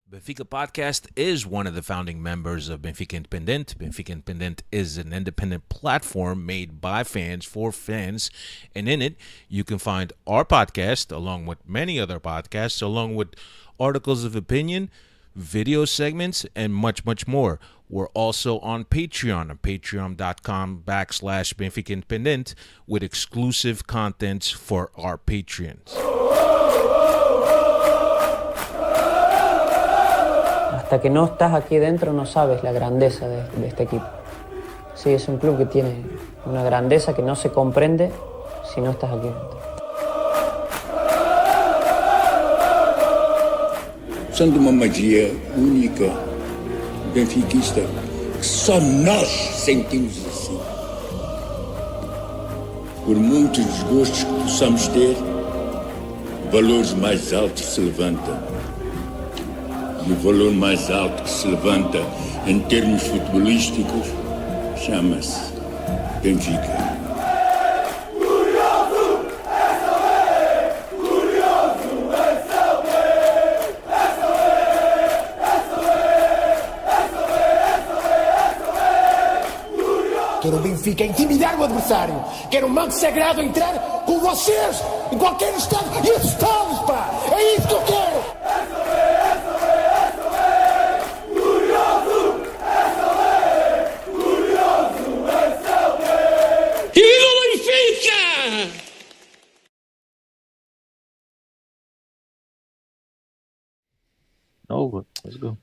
Benfica Podcast is one of the founding members of Benfica Independent. Benfica Independent is an independent platform made by fans for fans. And in it, you can find our podcast, along with many other podcasts, along with articles of opinion, video segments, and much, much more. We're also on patreon.com/Benfica Independent with exclusive contents for our patrons. Hasta que no estás aquí dentro no sabes la grandeza de este equipo. Sí, es un club que tiene una grandeza que no se comprende si no estás aquí dentro. São de uma magia única, benfiquista, que só nós sentimos assim. Por muitos desgostos que possamos ter, valores mais altos se levantam. E o valor mais alto que se levanta em termos futebolísticos chama-se Benfica. Quero o Benfica intimidar o adversário. Quero um manto sagrado entrar com vocês em qualquer estado e assustá-los, pá! É isso que eu quero! Over. Let's go.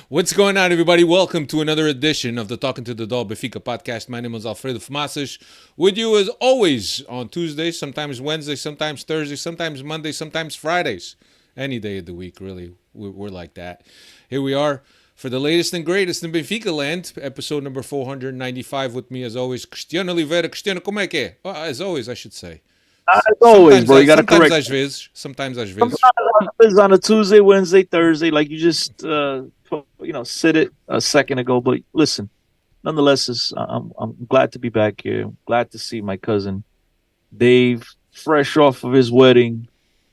What's going on, everybody? Welcome to another edition of the Talking to the Doll Benfica podcast. My name is Alfredo Fumaças. With you as always on Tuesdays, sometimes Wednesdays, sometimes Thursdays, sometimes Mondays, sometimes Fridays. Any day of the week, really. We're like that. Here we are for the latest and greatest in Benfica land, episode number 495 with me as always, Cristiano Oliveira. Cristiano, como é que é? As always, I should say. As always, bro. You got to correct. Sometimes às vezes. Sometimes on a Tuesday, Wednesday, Thursday, like you just, said it a second ago. But listen, nonetheless, I'm glad to be back here. I'm glad to see my cousin Dave, fresh off of his wedding,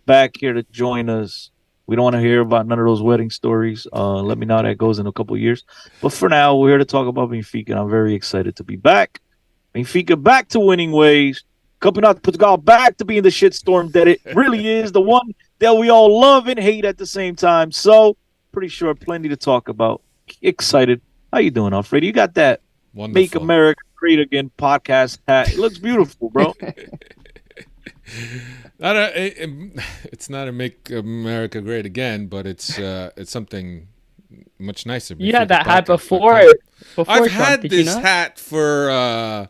back here to join us. We don't want to hear about none of those wedding stories. Let me know how that goes in a couple of years. But for now, we're here to talk about Benfica, and I'm very excited to be back. Benfica back to winning ways. Coming out to Portugal back to being the shitstorm that it really is, the one that we all love and hate at the same time. So, pretty sure plenty to talk about. Excited. How you doing, Alfredo? You got that Wonderful. Make America Great Again podcast hat. It looks beautiful, bro. It's not a Make America Great Again, but it's something much nicer. You had that hat before I've Trump, had did you this not? hat for a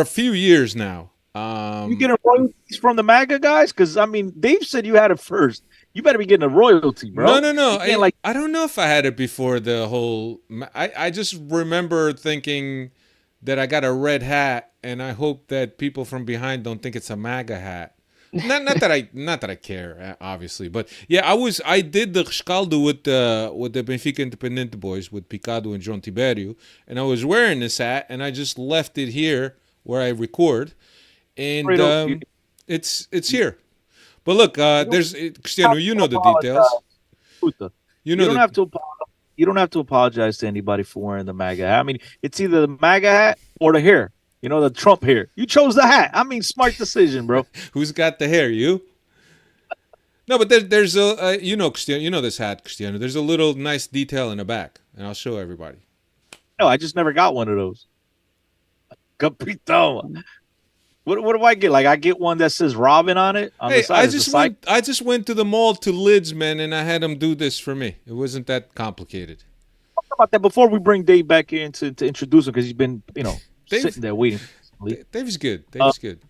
few years now. You getting royalties from the MAGA guys? Because, I mean, Dave said you had it first. You better be getting a royalty, bro. No. You can't, I don't know if I had it before the whole... I just remember thinking that I got a red hat, and I hope that people from behind don't think it's a MAGA hat. Not that I care, obviously, but yeah, I did the rescaldo with the Benfica Independente boys with Picado and João Tibério, and I was wearing this hat, and I just left it here where I record. And it's here. But look, there's Cristiano. You know the details. You don't have to. You don't have to apologize to anybody for wearing the MAGA hat. I mean, it's either the MAGA hat or the hair. You know, the Trump hair. You chose the hat. I mean, smart decision, bro. Who's got the hair? You? No, but there's a Cristiano. You know this hat, Cristiano. There's a little nice detail in the back, and I'll show everybody. No, I just never got one of those. Capito. What do I get? Like, I get one that says Robin on it. On the side. I just went to the mall to Lids, man, and I had him do this for me. It wasn't that complicated. Talk about that before we bring Dave back in to introduce him, because he's been, sitting there waiting. Dave's good. Dave's good.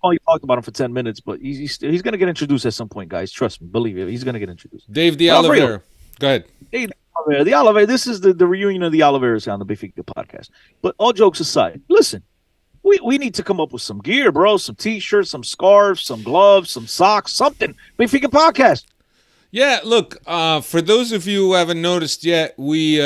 Oh, you talked about him for 10 minutes, but he's going to get introduced at some point, guys. Trust me. Believe it. He's going to get introduced. Dave the Oliveira. Go ahead. Dave the Oliveira. This is the reunion of the Oliveiras on the Benfica podcast. But all jokes aside, listen. We need to come up with some gear, bro. Some T-shirts, some scarves, some gloves, some socks, something. Benfica podcast. Yeah, look, for those of you who haven't noticed yet, we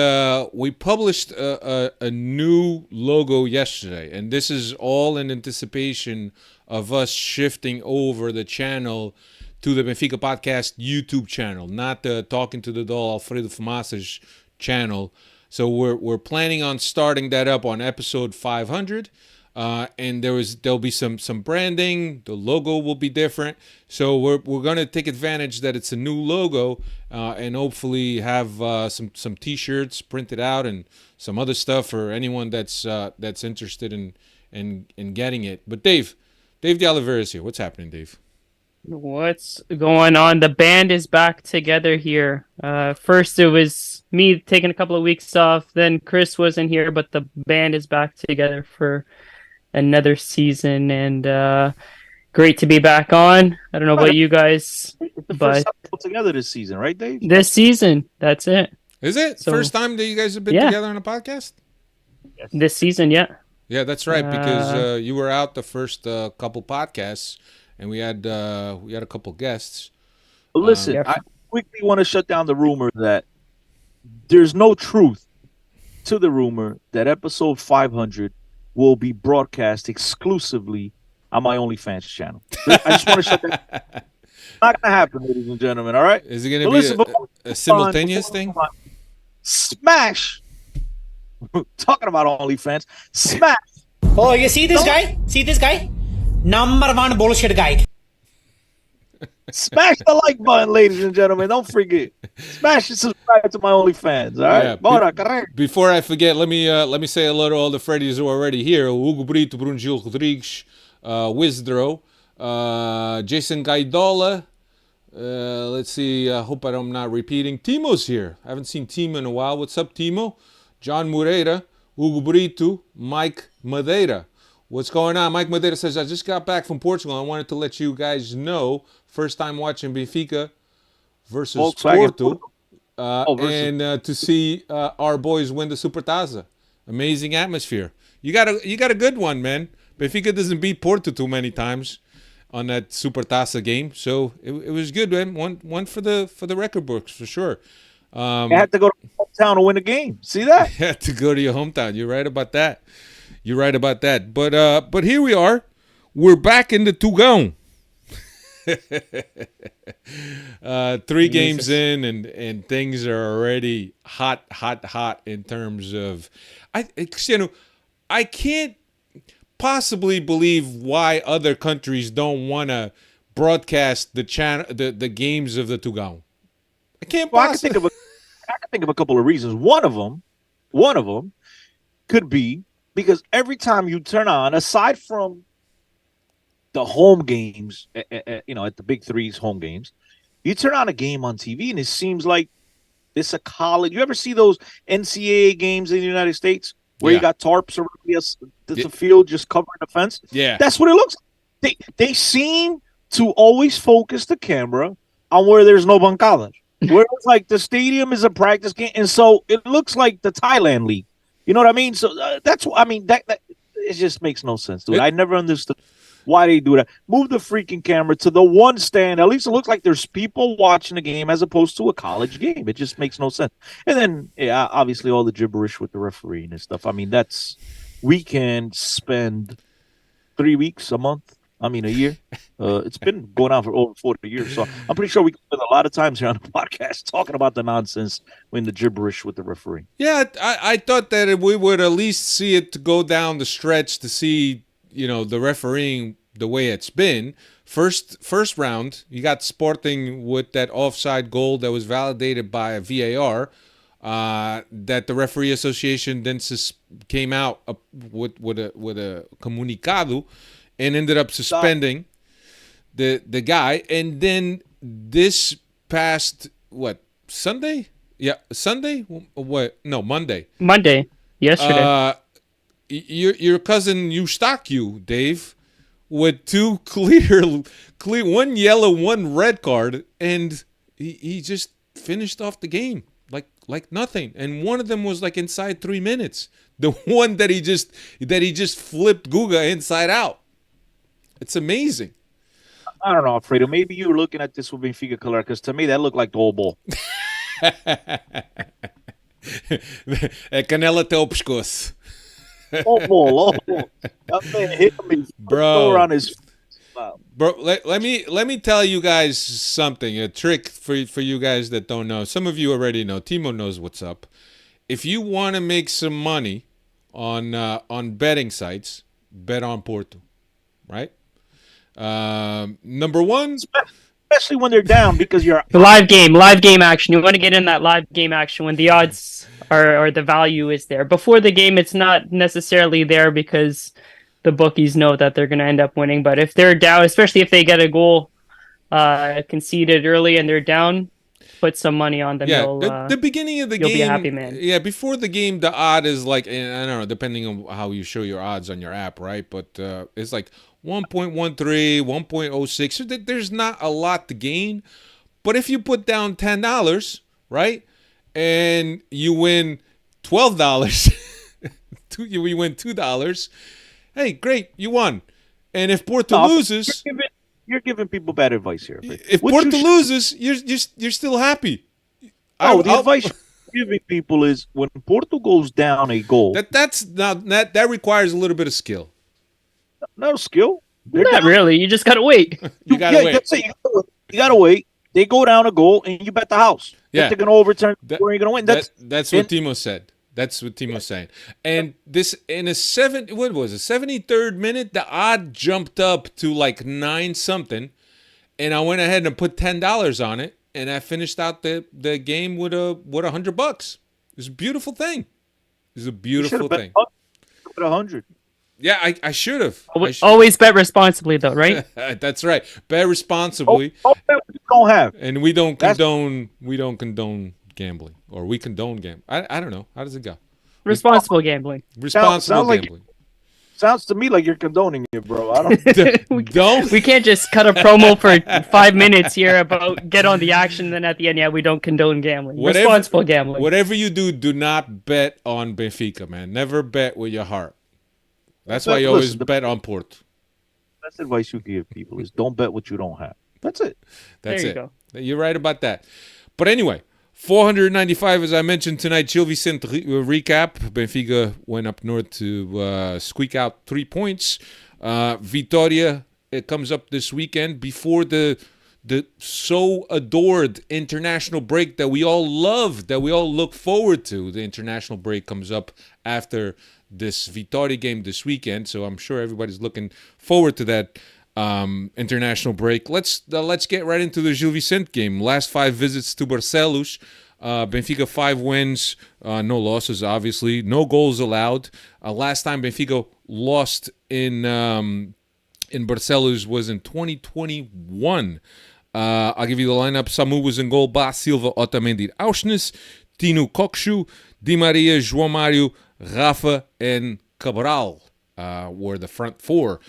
published a new logo yesterday, and this is all in anticipation of us shifting over the channel to the Benfica Podcast YouTube channel, not the Talking to the Doll Alfredo Fumasa's channel. So we're planning on starting that up on episode 500. And there'll be some branding. The logo will be different. So we're going to take advantage that it's a new logo, and hopefully have some T-shirts printed out and some other stuff for anyone that's interested in getting it. But Dave de Oliveira is here. What's happening, Dave? What's going on? The band is back together here. First it was me taking a couple of weeks off, then Chris wasn't here, but the band is back together for another season, and great to be back on. I don't know about you guys, First but time together this season, right, Dave? this season, that's it. Is it So- first time that you guys have been Yeah. together on a podcast? This season, yeah. Yeah, that's right. Because you were out the first couple podcasts, and we had a couple guests. But listen, Yeah. I quickly want to shut down the rumor that there's no truth to the rumor that episode 500 will be broadcast exclusively on my OnlyFans channel. I just want to shut that. It's not going to happen, ladies and gentlemen. All right. Is it going But to listen, be before a simultaneous thing? Smash. Talking about OnlyFans. Smash. Oh, you see this guy? See this guy? Number one bullshit guy. Smash the like button, ladies and gentlemen. Don't forget. Smash and subscribe to my OnlyFans. All right. Yeah, Bora, correct. Before I forget, let me say hello to all the Freddies who are already here. Hugo Brito, Bruno Gil Rodrigues, Wizdro, Jason Gaidola. Let's see. I hope I'm not repeating. Timo's here. I haven't seen Timo in a while. What's up, Timo? John Moreira, Hugo Brito, Mike Madeira. What's going on? Mike Madeira says, I just got back from Portugal. I wanted to let you guys know. First time watching Benfica versus Volkswagen. Porto. Versus. And to see our boys win the Supertaça. Amazing atmosphere. You got a good one, man. Benfica doesn't beat Porto too many times on that Supertaça game, so it was good, man. One for the record books for sure. You had to go to hometown to win the game. See that? You had to go to your hometown. You're right about that. But here we are. We're back in the Tugão. 3 games in, and things are already hot in terms of I can't possibly believe why other countries don't want to broadcast the games of the Tugão. I can't Well, I possibly. can think of a couple of reasons. One of them could be because every time you turn on, aside from the home games, at the Big Three's home games, you turn on a game on TV and it seems like it's a college. You ever see those NCAA games in the United States where you got tarps around the field just covering the fence? Yeah. That's what it looks like. They seem to always focus the camera on where there's no bancadas. Where it's like the stadium is a practice game, and so it looks like the Thailand league. You know what I mean? So that's what I mean. That it just makes no sense, dude. I never understood why they do that. Move the freaking camera to the one stand. At least it looks like there's people watching the game as opposed to a college game. It just makes no sense. And then, obviously all the gibberish with the refereeing and stuff. I mean, we can spend 3 weeks, a month. I mean, a year. It's been going on for over 40 years. So I'm pretty sure we can spend a lot of times here on the podcast talking about the nonsense when the gibberish with the referee. Yeah, I thought that we would at least see it go down the stretch to see, the refereeing the way it's been. First round, you got Sporting with that offside goal that was validated by a VAR. That the referee association then came out with a comunicado and ended up suspending the guy. And then this past Sunday? Yeah, Sunday? What? No, Monday. Yesterday. Your cousin Eustachio, Dave, with 2 clear, one yellow, 1 red card, and he just finished off the game like nothing. And one of them was like inside 3 minutes. The one that he just flipped Guga inside out. It's amazing. I don't know, Alfredo. Maybe you were looking at this with Benfica color because to me that looked like the whole ball. É canela até o pescoço. All ball. That man hit me. Bro. Around his. Bro, let me tell you guys something. A trick for you guys that don't know. Some of you already know. Timo knows what's up. If you want to make some money on betting sites, bet on Porto, right? Number one, especially when they're down because you're live game action. You want to get in that live game action when the odds are or the value is there. Before the game, it's not necessarily there because the bookies know that they're going to end up winning. But if they're down, especially if they get a goal conceded early and they're down, put some money on them. Yeah, the beginning of the you'll game, be a happy man. Yeah, before the game, the odd is like, I don't know, depending on how you show your odds on your app, right? But it's like 1.13, 1.06. So there's not a lot to gain. But if you put down $10, right, and you win $12, you win $2. Hey, great, you won. And if Porto loses, you're giving people bad advice here. If Porto loses, you're still happy. The advice you're giving people is when Porto goes down a goal. That requires a little bit of skill. No skill. Not really. You just gotta wait. You gotta wait. That's it. You gotta wait. They go down a goal, and you bet the house. Yeah, they're gonna overturn. Where you're gonna win. That's what Timo said. That's what Timo's saying. And this in a 73rd minute, the odd jumped up to like 9 something, and I went ahead and put $10 on it, and I finished out the game with $100. It was a beautiful thing. It was a beautiful thing. Bet 100. Yeah, I should have. Always bet responsibly, though, right? That's right. Bet responsibly. Don't bet what you don't have. And we don't condone gambling, or we condone gambling. I don't know. How does it go? Responsible gambling. Responsible gambling. Sounds to me like you're condoning it, bro. I don't. We can't just cut a promo for 5 minutes here about get on the action, then at the end, we don't condone gambling. Responsible gambling. Whatever you do not bet on Benfica, man. Never bet with your heart. That's why you always bet on Porto. That's advice you give people is don't bet what you don't have. That's it. That's there you it. Go. You're right about that. But anyway, 495, as I mentioned tonight, Gil Vicente recap. Benfica went up north to squeak out 3 points. Vitoria, it comes up this weekend before the so adored international break that we all love, that we all look forward to. The international break comes up after this Vitoria game this weekend, so I'm sure everybody's looking forward to that international break. Let's get right into the Gil Vicente game. Last 5 visits to Barcelos. Benfica 5 wins, no losses, obviously. No goals allowed. Last time Benfica lost in Barcelos was in 2021. I'll give you the lineup. Samu was in goal. Bas Silva, Otamendi, Auschnis, Tino Kokshu, Di Maria, João Mário, Rafa, and Cabral were the front 4.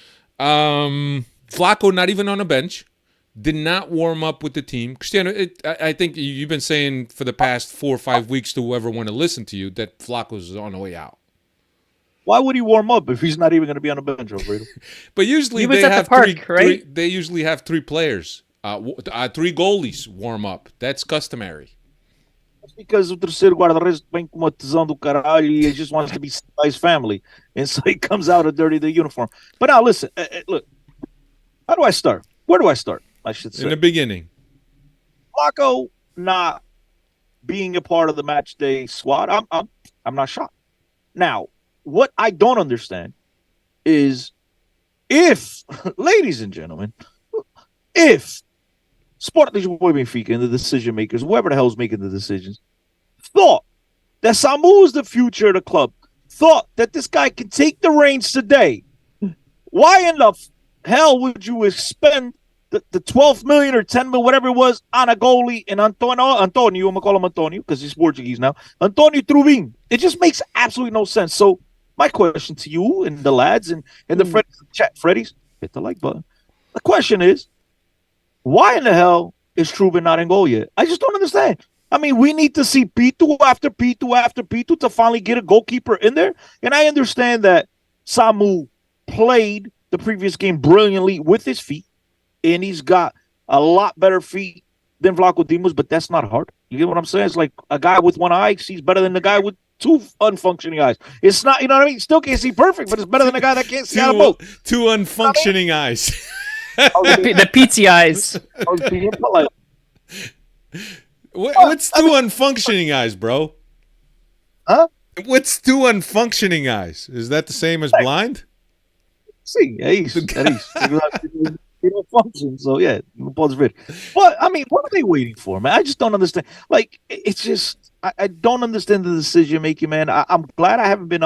Flaco not even on a bench. Did not warm up with the team. Cristiano, I think you've been saying for the past 4 or 5 weeks to whoever want to listen to you that Flaco's on the way out. Why would he warm up if he's not even going to be on the bench, Alfredo? But usually they have three. They usually have 3 players, 3 goalies warm up. That's customary. That's because o terceiro guarda-redes vem com uma tesão do caralho e he just wants to be by his family, and so he comes out of dirty the uniform. But now listen, look. How do I start? Where do I start? I should say in the beginning. Flaco not being a part of the match day squad. I'm not shocked. Now, what I don't understand is if, ladies and gentlemen, if Sport Lisboa Benfica and the decision makers, whoever the hell is making the decisions, thought that Samu is the future of the club, thought that this guy can take the reins today, why in the hell would you spend the 12 million or 10 million, whatever it was, on a goalie and Antonio, I'm going to call him Antonio because he's Portuguese now, Antonio Truvin? It just makes absolutely no sense. So my question to you and the lads and the Freddy's chat, Freddy's, hit the like button. The question is, why in the hell is Truvin not in goal yet? I just don't understand. I mean, we need to see P2 after P2 after P2 to finally get a goalkeeper in there. And I understand that Samu played the previous game brilliantly with his feet, and he's got a lot better feet than Vlaco Dimos, but that's not hard. You get what I'm saying? It's like a guy with one eye sees better than the guy with 2 unfunctioning eyes. It's not, you know what I mean? Still can't see perfect, but it's better than a guy that can't see out of both. 2 unfunctioning eyes. The peachy eyes. I was being polite. What's two unfunctioning eyes, bro? Huh? What's two unfunctioning eyes? Is that the same as blind? Sim, é isso. They don't function, so yeah, não pode ver. But I mean, what are they waiting for, man? I just don't understand. Like, it's just I don't understand the decision making, man. I'm glad I haven't been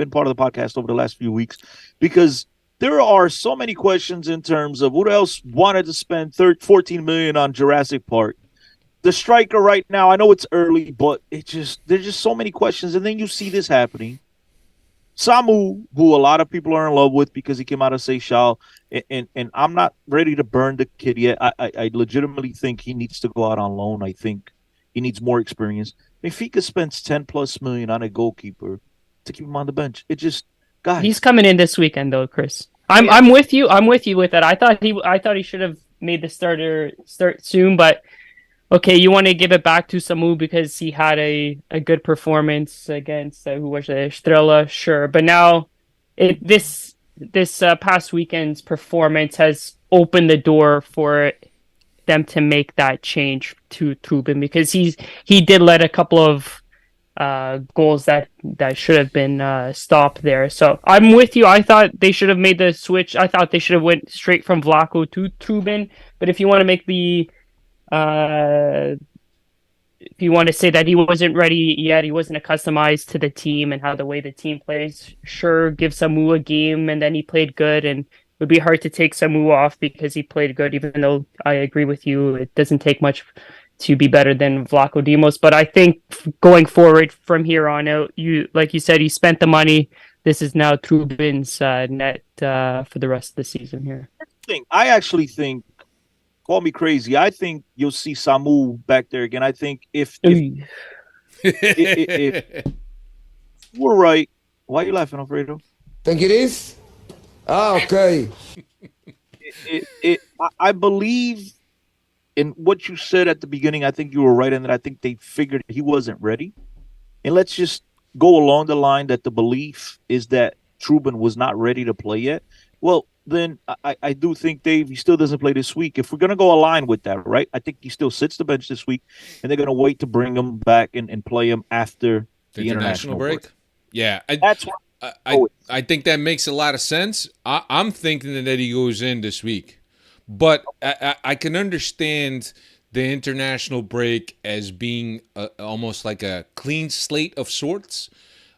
part of the podcast over the last few weeks because there are so many questions in terms of what else wanted to spend 14 million on Jurassic Park. The striker right now, I know it's early, but there's just so many questions, and then you see this happening. Samu, who a lot of people are in love with because he came out of Seychelles, and I'm not ready to burn the kid yet. I legitimately think he needs to go out on loan. I think he needs more experience. Benfica spends 10+ million on a goalkeeper to keep him on the bench. It just, guys. He's coming in this weekend though, Chris. I'm with you. I'm with you with that. I thought he should have made the start soon, but okay, you want to give it back to Samu because he had a good performance against who was it? Estrela, sure. But now this past weekend's performance has opened the door for them to make that change to Trubin because he did let a couple of goals that should have been stopped there. So I'm with you. I thought they should have made the switch. I thought they should have went straight from Vlaco to Trubin. But if you want to make the if you want to say that he wasn't ready yet, he wasn't accustomed to the team and how the way the team plays, sure, give Samu a game, and then he played good, and it would be hard to take Samu off because he played good, even though I agree with you, it doesn't take much to be better than Vlaco Dimos. But I think going forward from here on out, like you said, he spent the money. This is now Trubin's net for the rest of the season here. I actually think, call me crazy, I think you'll see Samu back there again. I think if we're right, why are you laughing, Alfredo? Think it is? Ah, okay. I believe in what you said at the beginning. I think you were right in that. I think they figured he wasn't ready. And let's just go along the line that the belief is that Trubin was not ready to play yet. Well, then I do think, Dave, he still doesn't play this week. If we're going to go align with that, right, I think he still sits the bench this week, and they're going to wait to bring him back and play him after the international break. Yeah. That's what I think that makes a lot of sense. I'm thinking that he goes in this week. But I can understand the international break as being almost like a clean slate of sorts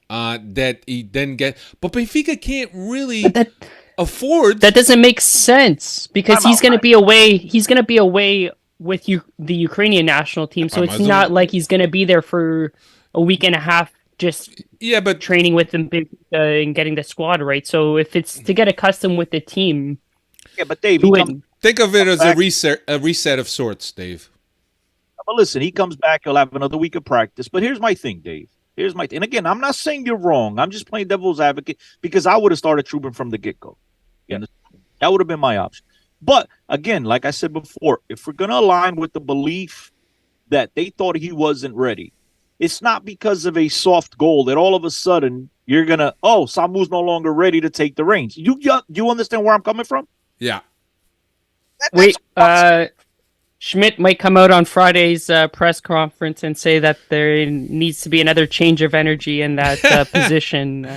that he then get. But Benfica can't really afford. That doesn't make sense because he's going to be away. He's going to be away with the Ukrainian national team, so it's not like he's going to be there for a week and a half just but training with them and getting the squad right. So if it's to get accustomed with the team, but Dave, think of it as a reset of sorts, Dave. But listen, he comes back, he'll have another week of practice. But here's my thing, Dave. And again, I'm not saying you're wrong. I'm just playing devil's advocate because I would have started Trubin from the get-go. That would have been my option. But again, like I said before, if we're going to align with the belief that they thought he wasn't ready, it's not because of a soft goal that all of a sudden you're going to, Samu's no longer ready to take the reins. You understand where I'm coming from? Yeah. Wait, Schmidt might come out on Friday's press conference and say that there needs to be another change of energy in that position.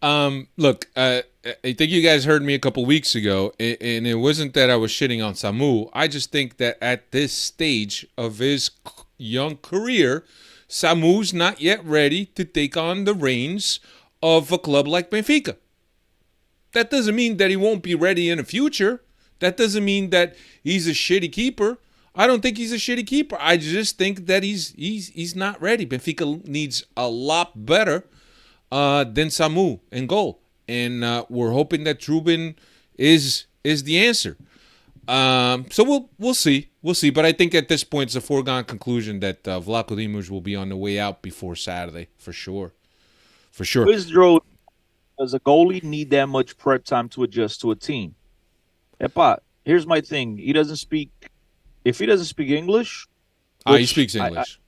Look, I think you guys heard me a couple weeks ago, and it wasn't that I was shitting on Samu. I just think that at this stage of his young career, Samu's not yet ready to take on the reins of a club like Benfica. That doesn't mean that he won't be ready in the future. That doesn't mean that he's a shitty keeper. I don't think he's a shitty keeper. I just think that he's not ready. Benfica needs a lot better than Samu in goal. And we're hoping that Trubin is the answer. So we'll see. We'll see. But I think at this point it's a foregone conclusion that Vlaco Dimos will be on the way out before Saturday, for sure. For sure. Does a goalie need that much prep time to adjust to a team? Epa, here's my thing. If he doesn't speak English... he speaks English.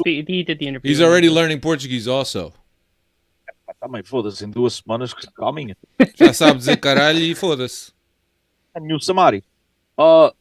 He did the interview. He's already learning Portuguese also. Também, foda-se, em 2 semanas caminha. Já sabe dizer caralho e foda-se. And you, somebody.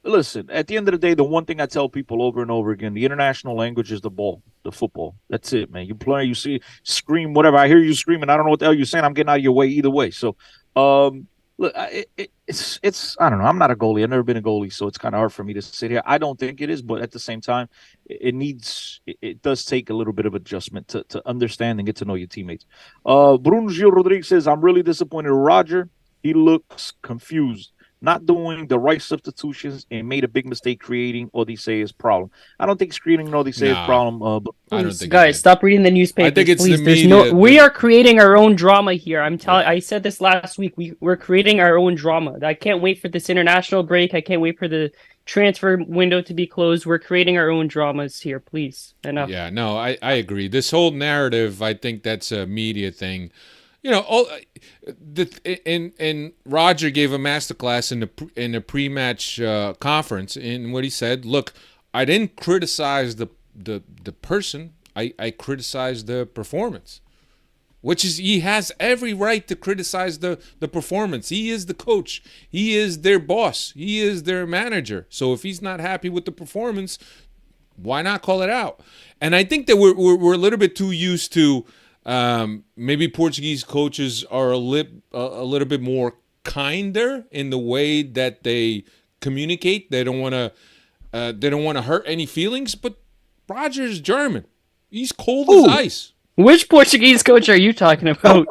Listen, at the end of the day, the one thing I tell people over and over again, the international language is the ball, the football. That's it, man. You play, you see, scream, whatever. I hear you screaming. I don't know what the hell you're saying. I'm getting out of your way either way. So, look, it's I don't know. I'm not a goalie. I've never been a goalie, so it's kind of hard for me to sit here. I don't think it is, but at the same time, it does take a little bit of adjustment to understand and get to know your teammates. Bruno Gil Rodriguez says, I'm really disappointed in Roger. He looks confused, not doing the right substitutions, and made a big mistake creating Odysseus' problem. I don't think it's creating an Odysseus problem. But I don't think guys, stop reading the newspapers. I think it's please. the There's media we are creating our own drama here. I'm telling. I said this last week. We're creating our own drama. I can't wait for this international break. I can't wait for the transfer window to be closed. We're creating our own dramas here. Please, enough. Yeah, no, I agree. This whole narrative, I think that's a media thing. You know, and Roger gave a masterclass in the pre-match conference, in what he said. Look, I didn't criticize the person. I criticized the performance, which is, he has every right to criticize the performance. He is the coach. He is their boss. He is their manager. So if he's not happy with the performance, why not call it out? And I think that we're a little bit too used to. Maybe Portuguese coaches are a little bit more kinder in the way that they communicate. They don't want to hurt any feelings. But Roger's German. He's cold as ice. Which Portuguese coach are you talking about?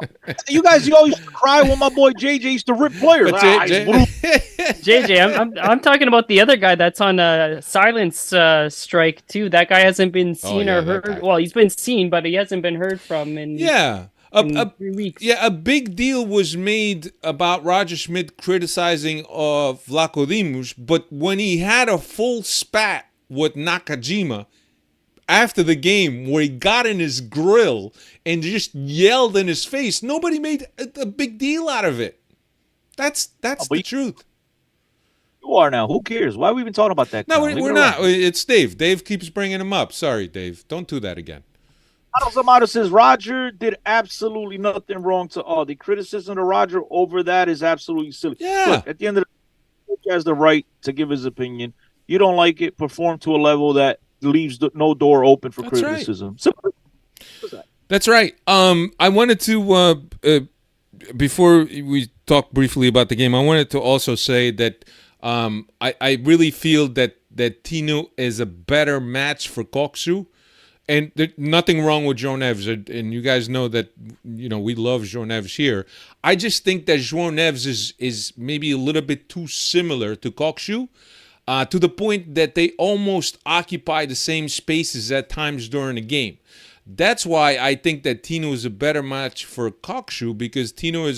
You guys, you always cry when my boy JJ used to rip players. JJ, I'm talking about the other guy that's on a silence strike too. That guy hasn't been seen or heard. Well, he's been seen, but he hasn't been heard from in 3 weeks. Yeah, a big deal was made about Roger Schmidt criticizing Vlaco Dimos, but when he had a full spat with Nakajima after the game, where he got in his grill and just yelled in his face, nobody made a big deal out of it. That's the truth. You are now. Who cares? Why are we even talking about that? No, we're not. It's Dave. Dave keeps bringing him up. Sorry, Dave. Don't do that again. Zamato says Roger did absolutely nothing wrong to all. The criticism of Roger over that is absolutely silly. Yeah. Look, at the end of the day, he has the right to give his opinion. You don't like it, perform to a level that leaves no door open for criticism. Right. That's right. I wanted to before we talk briefly about the game, I wanted to also say that I really feel that Tino is a better match for Koksu. And there's nothing wrong with João Neves, and you guys know that, you know, we love João Neves here. I just think that João Neves is maybe a little bit too similar to Koksu, to the point that they almost occupy the same spaces at times during the game. That's why I think that Tino is a better match for Koksu, because Tino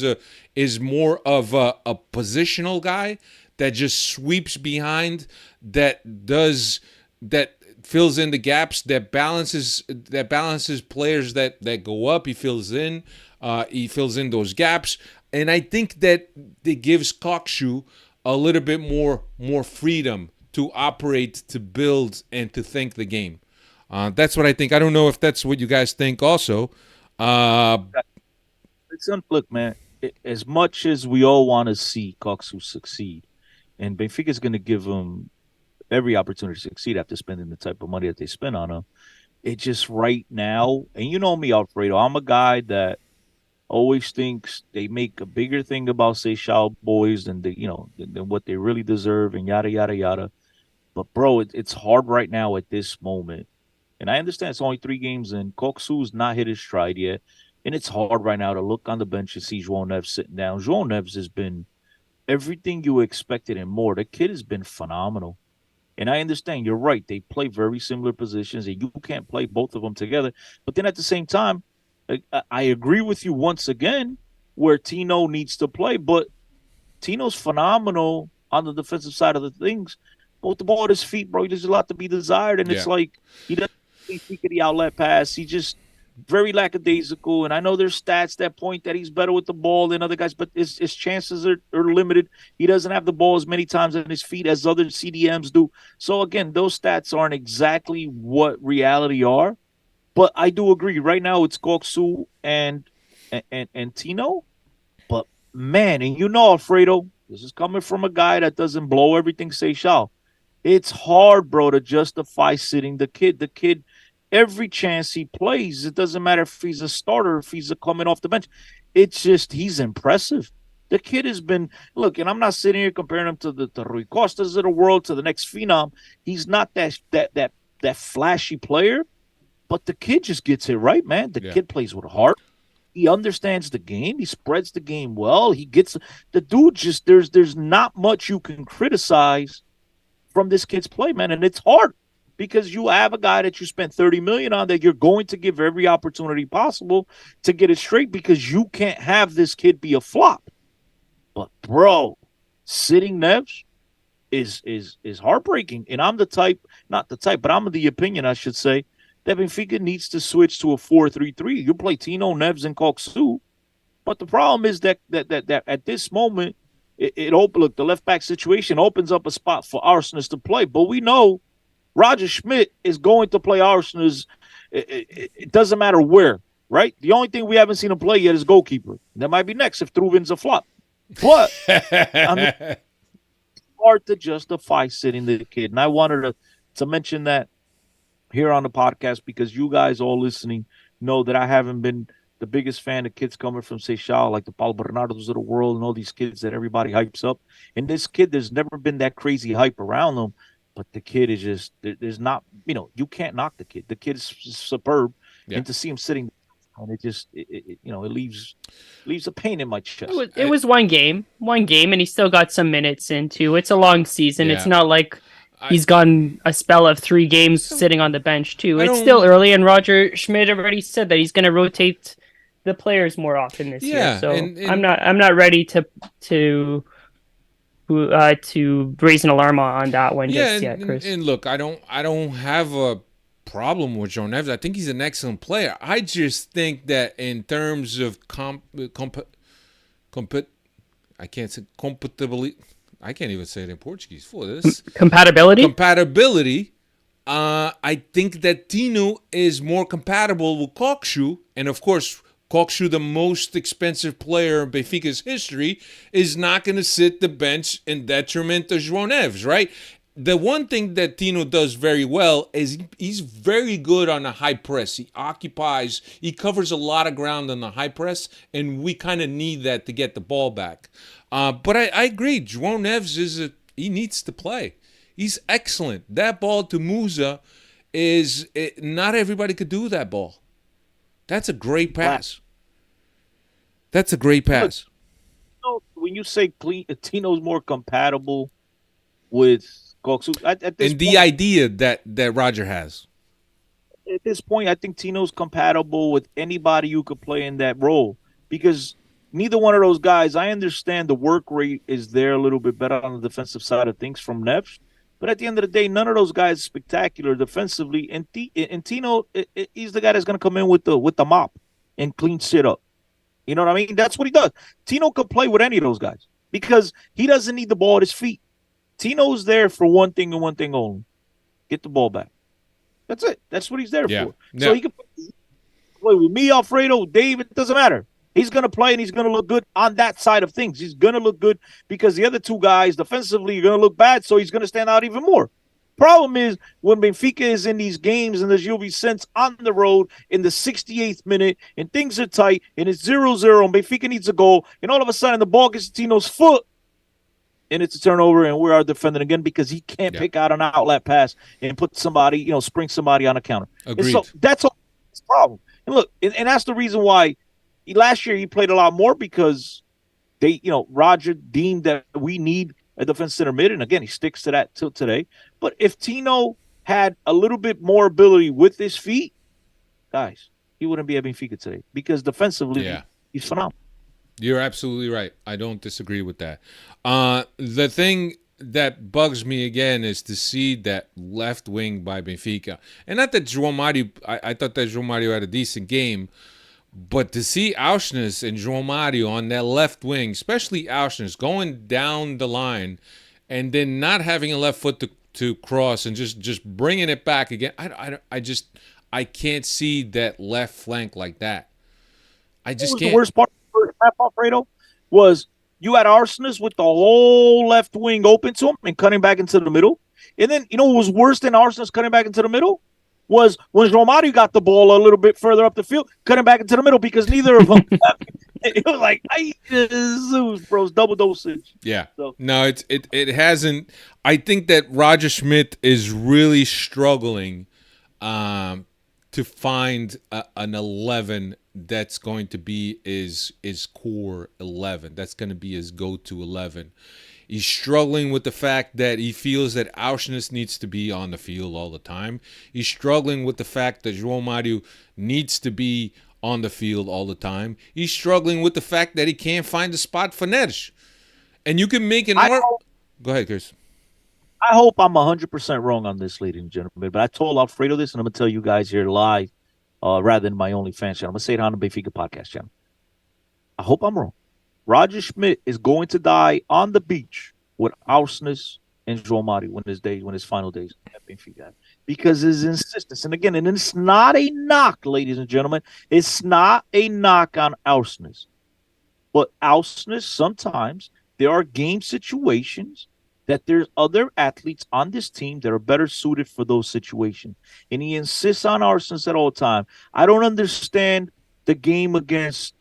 is more of a positional guy that just sweeps behind, that fills in the gaps, that balances players that go up. He fills in those gaps, and I think that it gives Koksu a little bit more freedom to operate, to build, and to think the game. That's what I think. I don't know if that's what you guys think also. Look, man, as much as we all want to see Koksu succeed, and Benfica is going to give him every opportunity to succeed after spending the type of money that they spend on him, it just right now, and you know me, Alfredo, I'm a guy that always thinks they make a bigger thing about Seychelles boys than than what they really deserve, and yada yada yada. But bro, it's hard right now at this moment, and I understand it's only 3 games and Koksu's not hit his stride yet, and it's hard right now to look on the bench and see João Neves sitting down. João Neves has been everything you expected and more. The kid has been phenomenal. And I understand, you're right, they play very similar positions, and you can't play both of them together. But then at the same time, I agree with you once again where Tino needs to play, but Tino's phenomenal on the defensive side of the things. But with the ball at his feet, bro, there's a lot to be desired, and it's like he doesn't think of the outlet pass. He just very lackadaisical, and I know there's stats that point that he's better with the ball than other guys, but his chances are limited. He doesn't have the ball as many times on his feet as other CDMs do. So, again, those stats aren't exactly what reality are. But I do agree. Right now, it's Koksu and Tino. But, man, and you know, Alfredo, This is coming from a guy that doesn't blow everything Seychelles. It's hard, bro, to justify sitting the kid. The kid, every chance he plays, it doesn't matter if he's a starter, if he's coming off the bench. It's just he's impressive. The kid has been, look, and I'm not sitting here comparing him to the Rui Costas of the world, to the next phenom. He's not that flashy player, but the kid just gets it right, man. The kid plays with heart. He understands the game. He spreads the game well. He gets the dude. Just there's not much you can criticize from this kid's play, man, and it's hard because you have a guy that you spent $30 million on that you're going to give every opportunity possible to get it straight because you can't have this kid be a flop. But bro, sitting Neves is heartbreaking, and I'm not the type, but I'm of the opinion, I should say, that Benfica needs to switch to a 4-3-3. You play Tino, Neves, and Koksu. But the problem is that at this moment, look, the left back situation opens up a spot for Arsenal to play. But we know Roger Schmidt is going to play Arsenal. It doesn't matter where, right? The only thing we haven't seen him play yet is goalkeeper. That might be next if Truvin's a flop. But I mean, it's hard to justify sitting the kid. And I wanted to mention that here on the podcast because you guys all listening know that I haven't been the biggest fan of kids coming from Seychelles, like the Paulo Bernardos of the world and all these kids that everybody hypes up. And this kid, there's never been that crazy hype around him. But the kid is just, there's not, you can't knock the kid. The kid is superb. Yeah. And to see him sitting, and it just, it leaves a pain in my chest. It was one game, and he still got some minutes into. It's a long season. Yeah. It's not like he's gotten a spell of 3 games sitting on the bench too. It's still early, and Roger Schmidt already said that he's going to rotate the players more often this year. So I'm not ready to raise an alarm on that one just yet, Chris. And look, I don't have a problem with João Neves. I think he's an excellent player. I just think that in terms of I can't say compatibility. I can't even say it in Portuguese. For this compatibility. I think that Tino is more compatible with Koksu, and of course, Koksu, the most expensive player in Benfica's history, is not going to sit the bench in detriment of João Neves, right? The one thing that Tino does very well is he's very good on the high press. He covers a lot of ground on the high press, and we kind of need that to get the ball back. But I agree, João Neves he needs to play. He's excellent. That ball to Musa not everybody could do that ball. That's a great pass. That's a great pass. When you say Tino's more compatible with Koksu, and the idea that Roger has. At this point, I think Tino's compatible with anybody who could play in that role because neither one of those guys, I understand the work rate is there a little bit better on the defensive side of things from Neves. But at the end of the day, none of those guys are spectacular defensively. And Tino, he's the guy that's going to come in with the mop and clean shit up. You know what I mean? That's what he does. Tino could play with any of those guys because he doesn't need the ball at his feet. Tino's there for one thing and one thing only. Get the ball back. That's it. That's what he's there for. So he can play with me, Alfredo, Dave. It doesn't matter. He's going to play, and he's going to look good on that side of things. He's going to look good because the other 2 guys defensively are going to look bad, so he's going to stand out even more. Problem is, when Benfica is in these games and there's Gil Vicente on the road in the 68th minute and things are tight and it's 0-0 and Benfica needs a goal, and all of a sudden the ball gets to Tino's foot and it's a turnover and we are defending again because he can't pick out an outlet pass and put somebody, spring somebody on a counter. Agreed. So that's all the problem. And look, and that's the reason why last year he played a lot more because Roger deemed that we need a defense center mid, and again he sticks to that till today. But if Tino had a little bit more ability with his feet, guys, he wouldn't be at Benfica today because defensively he's phenomenal. You're absolutely right. I don't disagree with that. The thing that bugs me again is to see that left wing by Benfica, and not that João Mario. I thought that João Mario had a decent game. But to see Auschwitz and João Mario on that left wing, especially Auschwitz, going down the line and then not having a left foot to cross and just bringing it back again, I can't see that left flank like that. I just can't. The worst part of the first half, Alfredo, was You had Arsenis with the whole left wing open to him and cutting back into the middle. And then, you know what was worse than Arsenis cutting back into the middle? Was when Romario got the ball a little bit further up the field, cutting back into the middle because neither of them. It was like, Zeus, bro, it's double dosage. Yeah. So. No, it hasn't. I think that Roger Schmidt is really struggling to find an 11 that's going to be his core 11. That's going to be his go-to 11. He's struggling with the fact that he feels that Auschwitz needs to be on the field all the time. He's struggling with the fact that João Mario needs to be on the field all the time. He's struggling with the fact that he can't find a spot for Neres. And you can make an Go ahead, Chris. I hope I'm 100% wrong on this, ladies and gentlemen, but I told Alfredo this, and I'm going to tell you guys here live rather than my OnlyFans channel. I'm going to say it on the Benfica podcast channel. I hope I'm wrong. Roger Schmidt is going to die on the beach with Auschwitz and João Mario when his final days at Benfica. Because his insistence, and again, and it's not a knock, ladies and gentlemen, it's not a knock on Auschwitz. But Auschwitz, sometimes there are game situations that there's other athletes on this team that are better suited for those situations. And he insists on Auschwitz at all time. I don't understand the game against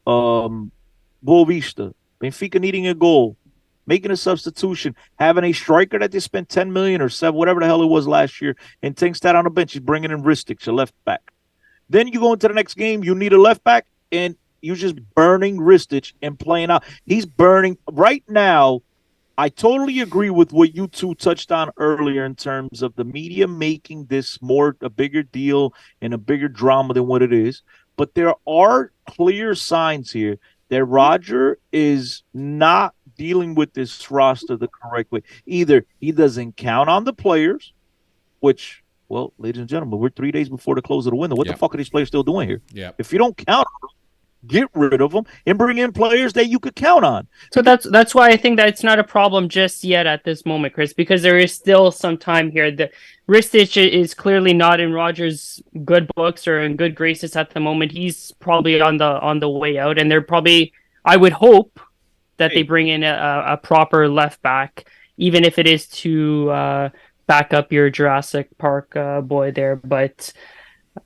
Boavista, Benfica needing a goal, making a substitution, having a striker that they spent 10 million or 7, whatever the hell it was last year, and takes that on the bench. He's bringing in Ristich, a left back. Then you go into the next game, you need a left back, and you're just burning Ristich and playing out. He's burning right now. I totally agree with what you two touched on earlier in terms of the media making this a bigger deal and a bigger drama than what it is. But there are clear signs here that Roger is not dealing with this roster the correct way. Either he doesn't count on the players, which, well, ladies and gentlemen, we're 3 days before the close of the window. What the fuck are these players still doing here? Yeah. If you don't count on them, get rid of them and bring in players that you could count on. So that's why I think that it's not a problem just yet at this moment, Chris, because there is still some time here. The Ristich is clearly not in Rogers' good books or in good graces at the moment. He's probably on the way out, and they're probably, I would hope, that they bring in a proper left back, even if it is to back up your Jurassic Park boy there. But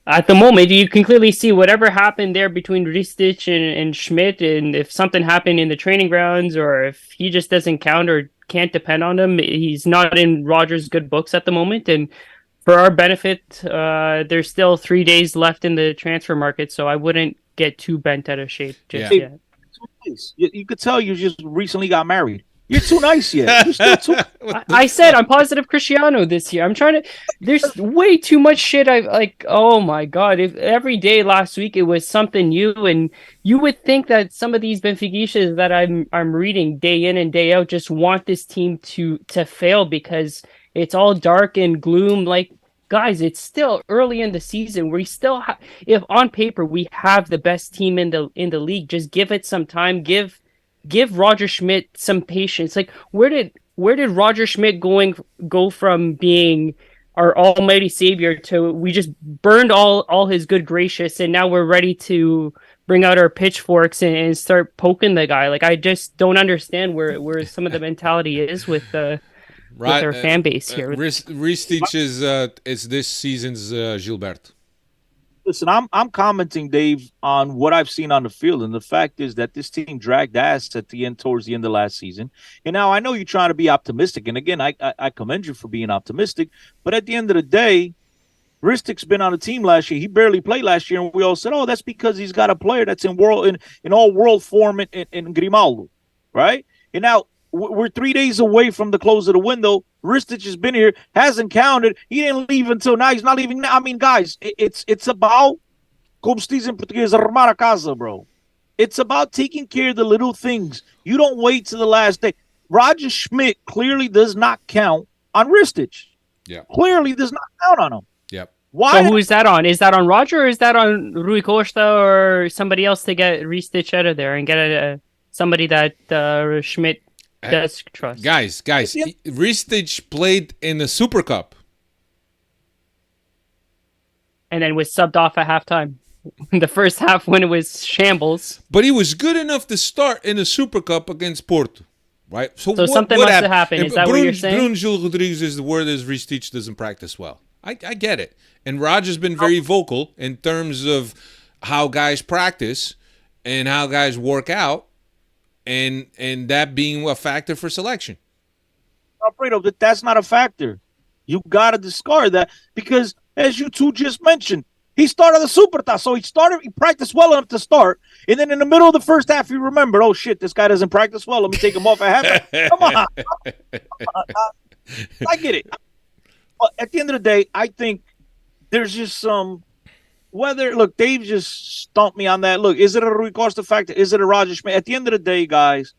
at the moment, you can clearly see whatever happened there between Ristich and Schmidt, and if something happened in the training grounds, or if he just doesn't count or can't depend on him, he's not in Rogers' good books at the moment. And for our benefit, there's still 3 days left in the transfer market, so I wouldn't get too bent out of shape just yet. You could tell you just recently got married. You're too nice yet. You're still too. I said I'm positive Cristiano this year. I'm trying to. There's way too much shit. I like. Oh my god! If every day last week it was something new, and you would think that some of these Benfiquistas that I'm reading day in and day out just want this team to fail because it's all dark and gloom. Like, guys, it's still early in the season. We still have, if on paper we have the best team in the league, just give it some time. Give Roger Schmidt some patience. Like, where did Roger Schmidt go from being our almighty savior to we just burned all his good gracious, and now we're ready to bring out our pitchforks and start poking the guy? Like, I just don't understand where some of the mentality is with our fan base here. Ristich is this season's Gilberto. Listen, I'm commenting, Dave, on what I've seen on the field, and the fact is that this team dragged ass towards the end of last season. And now I know you're trying to be optimistic, and again, I commend you for being optimistic. But at the end of the day, Ristich's been on the team last year. He barely played last year, and we all said, "Oh, that's because he's got a player that's in all world form in Grimaldo, right?" And now we're 3 days away from the close of the window. Ristich has been here, hasn't counted. He didn't leave until now. He's not leaving now. I mean, guys, it's about, como se diz em português, arrumar a casa, bro. It's about taking care of the little things. You don't wait till the last day. Roger Schmidt clearly does not count on Ristich. Yeah. Clearly does not count on him. Yep. Why? So who is that on? Is that on Roger, or is that on Rui Costa or somebody else to get Ristich out of there and get somebody that Schmidt does trust? Guys, Ristich played in the Super Cup. And then was subbed off at halftime. the first half when it was shambles. But he was good enough to start in the Super Cup against Porto, right? So something must have happened. Is that what you're saying? Bruno Gil Rodrigues is the word is Ristich doesn't practice well. I get it. And Roger's been very vocal in terms of how guys practice and how guys work out, and that being a factor for selection. Alfredo, that's not a factor. You got to discard that because, as you two just mentioned, he started the Superta, so he practiced well enough to start, and then in the middle of the first half, he remembered, oh shit, this guy doesn't practice well. Let me take him off at halftime. Come on. I get it. But at the end of the day, I think there's just some look, Dave just stumped me on that. Look, is it a Rui Costa factor? Is it a Roger Schmidt? At the end of the day, guys,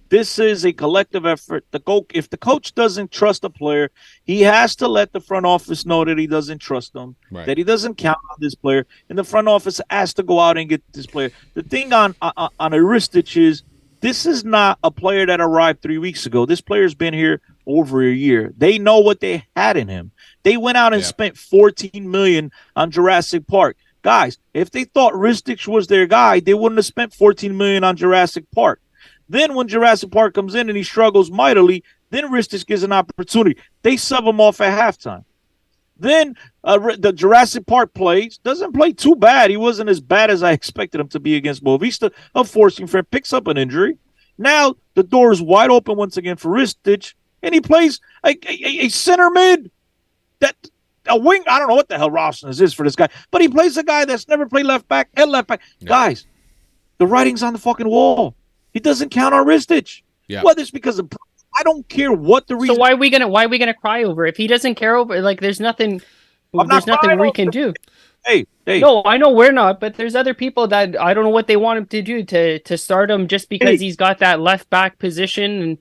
this is a collective effort. If the coach doesn't trust a player, he has to let the front office know that he doesn't trust them, that he doesn't count on this player, and the front office has to go out and get this player. The thing on Ristich is this is not a player that arrived 3 weeks ago. This player's been here over a year. They know what they had in him. They went out and spent $14 million on Jurassic Park. Guys, if they thought Ristich was their guy, they wouldn't have spent $14 million on Jurassic Park. Then when Jurassic Park comes in and he struggles mightily, then Ristich gets an opportunity. They sub him off at halftime. Then the Jurassic Park doesn't play too bad. He wasn't as bad as I expected him to be against Boavista. Unfortunately for him, picks up an injury. Now the door is wide open once again for Ristich, and he plays a center mid. A wing, I don't know what the hell Rosnes is for this guy, but he plays a guy that's never played left back and left back. No. Guys, the writing's on the fucking wall. He doesn't count on Ristich. Yeah. Whether it's because of I don't care what the reason. So why are we gonna cry over it? If he doesn't care over, like, there's nothing we can do. Hey. No, I know we're not, but there's other people that I don't know what they want him to do to start him just because he's got that left back position. And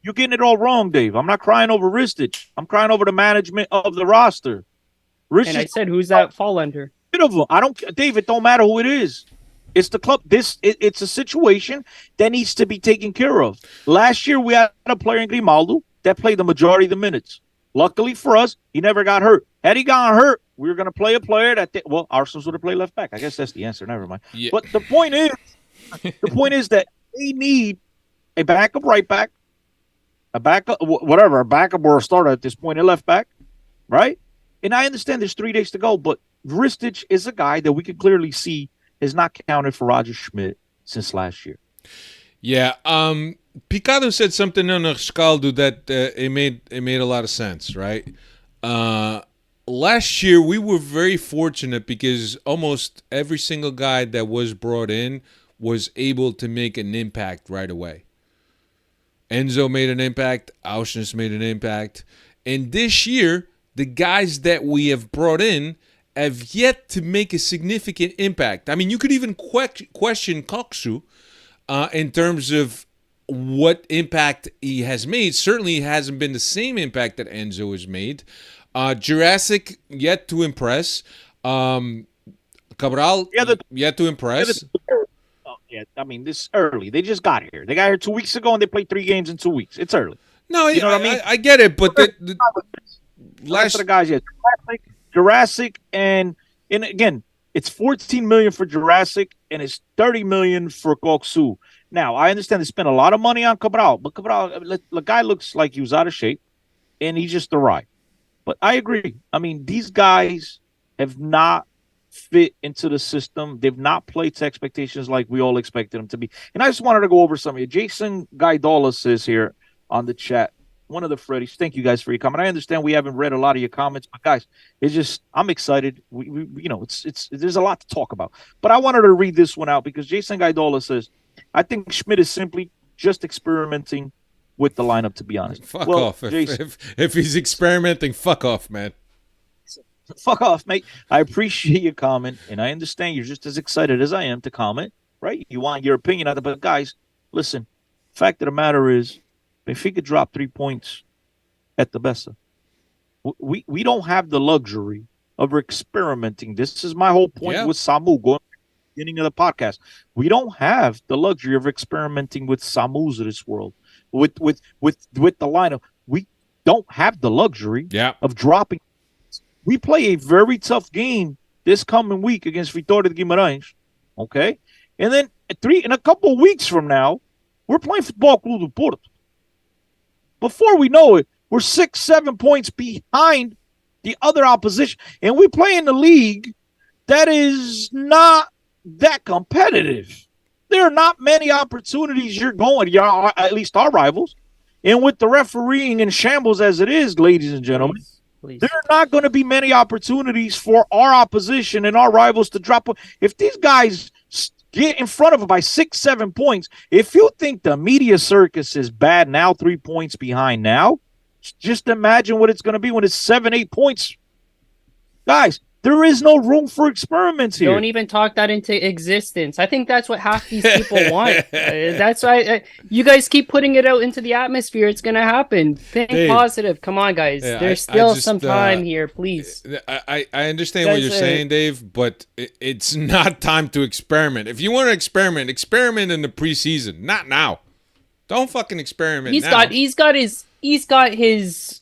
you're getting it all wrong, Dave. I'm not crying over Ristich. I'm crying over the management of the roster. Ristich, and I said, who's that fall under? Dave, it don't matter who it is. It's the club. It's a situation that needs to be taken care of. Last year, we had a player in Grimaldo that played the majority of the minutes. Luckily for us, he never got hurt. Had he gotten hurt, we were going to play a player Arsenal would have played left back. I guess that's the answer. Never mind. Yeah. But the point is that they need a backup right back, a backup or a starter at this point at left back, right? And I understand there's 3 days to go, but Ristich is a guy that we can clearly see is not counted for Roger Schmidt since last year. Yeah, Picado said something on Rescaldo that it made a lot of sense, right? Last year we were very fortunate because almost every single guy that was brought in was able to make an impact right away. Enzo made an impact, Auschwitz made an impact, and this year the guys that we have brought in have yet to make a significant impact. I mean, you could even question Koksu in terms of what impact he has made. Certainly, it hasn't been the same impact that Enzo has made. Jurassic, yet to impress. Cabral, yet to impress. I mean, this is early. They just got here. They got here 2 weeks ago, and they played 3 games in 2 weeks. It's early. No, you know what I mean? I get it, but the last of the guys, Jurassic, and again, it's $14 million for Jurassic, and it's $30 million for Koksu. Now, I understand they spent a lot of money on Cabral, but Cabral, the guy looks like he was out of shape, and he's just a ride. But I agree. I mean, these guys have not fit into the system. They've not played to expectations like we all expected them to be. And I just wanted to go over some of you. Jason Gaidola says here on the chat, one of the Freddies, thank you guys for your comment. I understand we haven't read a lot of your comments, but guys, it's just, I'm excited. We it's there's a lot to talk about. But I wanted to read this one out because Jason Gaidola says, I think Schmidt is simply just experimenting with the lineup, to be honest. Fuck off. Jason, if he's experimenting, fuck off, man. Fuck off, mate. I appreciate your comment, and I understand you're just as excited as I am to comment, right? You want your opinion on it, but guys, listen, fact of the matter is, Benfica dropped 3 points at the Bessa. We don't have the luxury of experimenting. This is my whole point with Samu going at the beginning of the podcast. We don't have the luxury of experimenting with Samus of this world. With the lineup, we don't have the luxury of dropping. We play a very tough game this coming week against Vitoria de Guimaraes, okay? And then in a couple of weeks from now, we're playing Football Club do Porto. Before we know it, we're 6-7 points behind the other opposition, and we play in the league that is not that competitive. There are not many opportunities at least our rivals. And with the refereeing in shambles as it is, ladies and gentlemen, Please. there are not going to be many opportunities for our opposition and our rivals to drop. If these guys get in front of it by 6-7 points, if you think the media circus is bad now, 3 points behind now, just imagine what it's going to be when it's 7-8 points. Guys, there is no room for experiments here. Don't even talk that into existence. I think that's what half these people want. That's why you guys keep putting it out into the atmosphere. It's going to happen. Think Dave, positive. Come on, guys. yeah, There's I still just, some time here, please. I understand what you're saying, Dave, but it's not time to experiment. If you want to experiment in the preseason, not now. Don't fucking experiment now. He's got his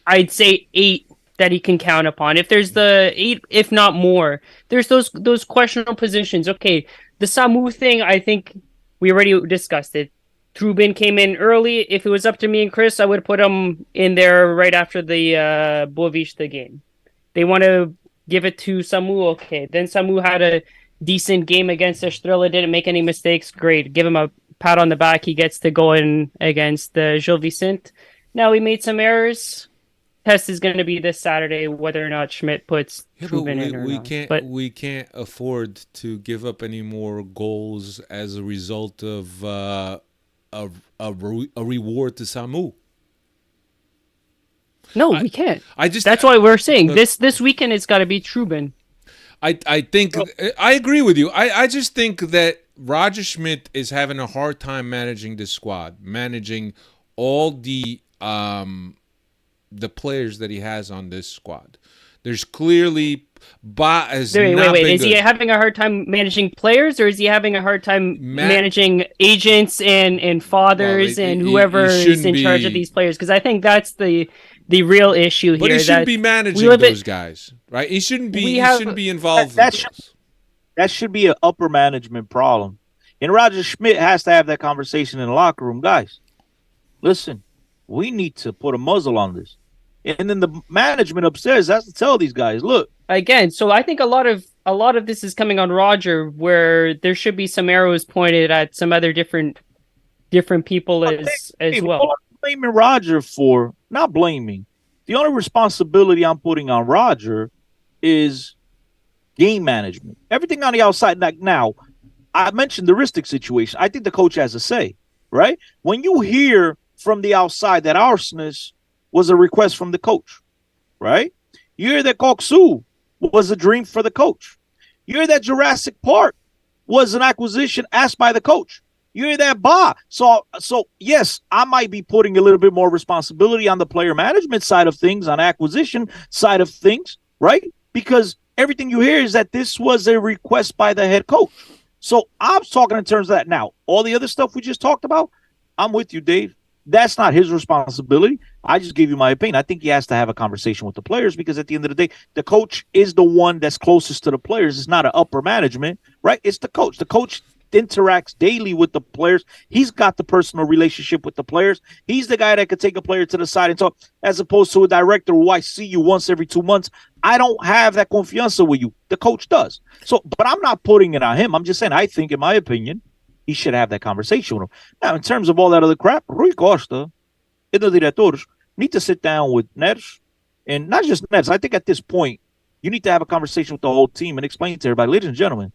I'd say 8 that he can count upon. If there's the 8, if not more, there's those questionable positions. Okay, the Samu thing, I think we already discussed it. Trubin came in early. If it was up to me and Chris, I would put him in there right after the Boavista game. They want to give it to Samu, okay. Then Samu had a decent game against Estrela, didn't make any mistakes. Great. Give him a pat on the back. He gets to go in against Gil Vicente. Now he made some errors. Test is going to be this Saturday, whether or not Schmidt puts Trubin in or not. We can't afford to give up any more goals as a result of a reward to Samu. No, we can't. That's why we're saying this weekend it's got to be Trubin. I think I agree with you. I just think that Roger Schmidt is having a hard time managing this squad, managing all the players that he has on this squad. There's clearly Ba is wait. Is he good. having a hard time managing players, or is he having a hard time managing agents and fathers and whoever is in charge of these players? Because I think that's the real issue here. But he shouldn't be managing those guys, right? He shouldn't be. He shouldn't be involved. That should be an upper management problem. And Roger Schmidt has to have that conversation in the locker room, guys. Listen, we need to put a muzzle on this. And then the management upstairs has to tell these guys, look. Again, so I think a lot of this is coming on Roger, where there should be some arrows pointed at some other different people as well. What I'm blaming Roger for, not blaming. The only responsibility I'm putting on Roger is game management. Everything on the outside. Like now, I mentioned the Ristich situation. I think the coach has a say, right? When you hear from the outside that Arsenis was a request from the coach, right? You hear that Koksu was a dream for the coach. You hear that Jurassic Park was an acquisition asked by the coach. You hear that Ba. So yes, I might be putting a little bit more responsibility on the player management side of things, on acquisition side of things, right? Because everything you hear is that this was a request by the head coach. So I'm talking in terms of that. Now, all the other stuff we just talked about, I'm with you, Dave. That's not his responsibility. I just gave you my opinion. I think he has to have a conversation with the players, because at the end of the day, the coach is the one that's closest to the players. It's not an upper management, right? It's the coach. The coach interacts daily with the players. He's got the personal relationship with the players. He's the guy that could take a player to the side and talk, as opposed to a director who I see you once every 2 months. I don't have that confianza with you. The coach does. So, but I'm not putting it on him. I'm just saying, I think, in my opinion, he should have that conversation with him. Now, in terms of all that other crap, Rui Costa and the directors need to sit down with Neres, and not just Neres. I think at this point, you need to have a conversation with the whole team and explain to everybody, ladies and gentlemen,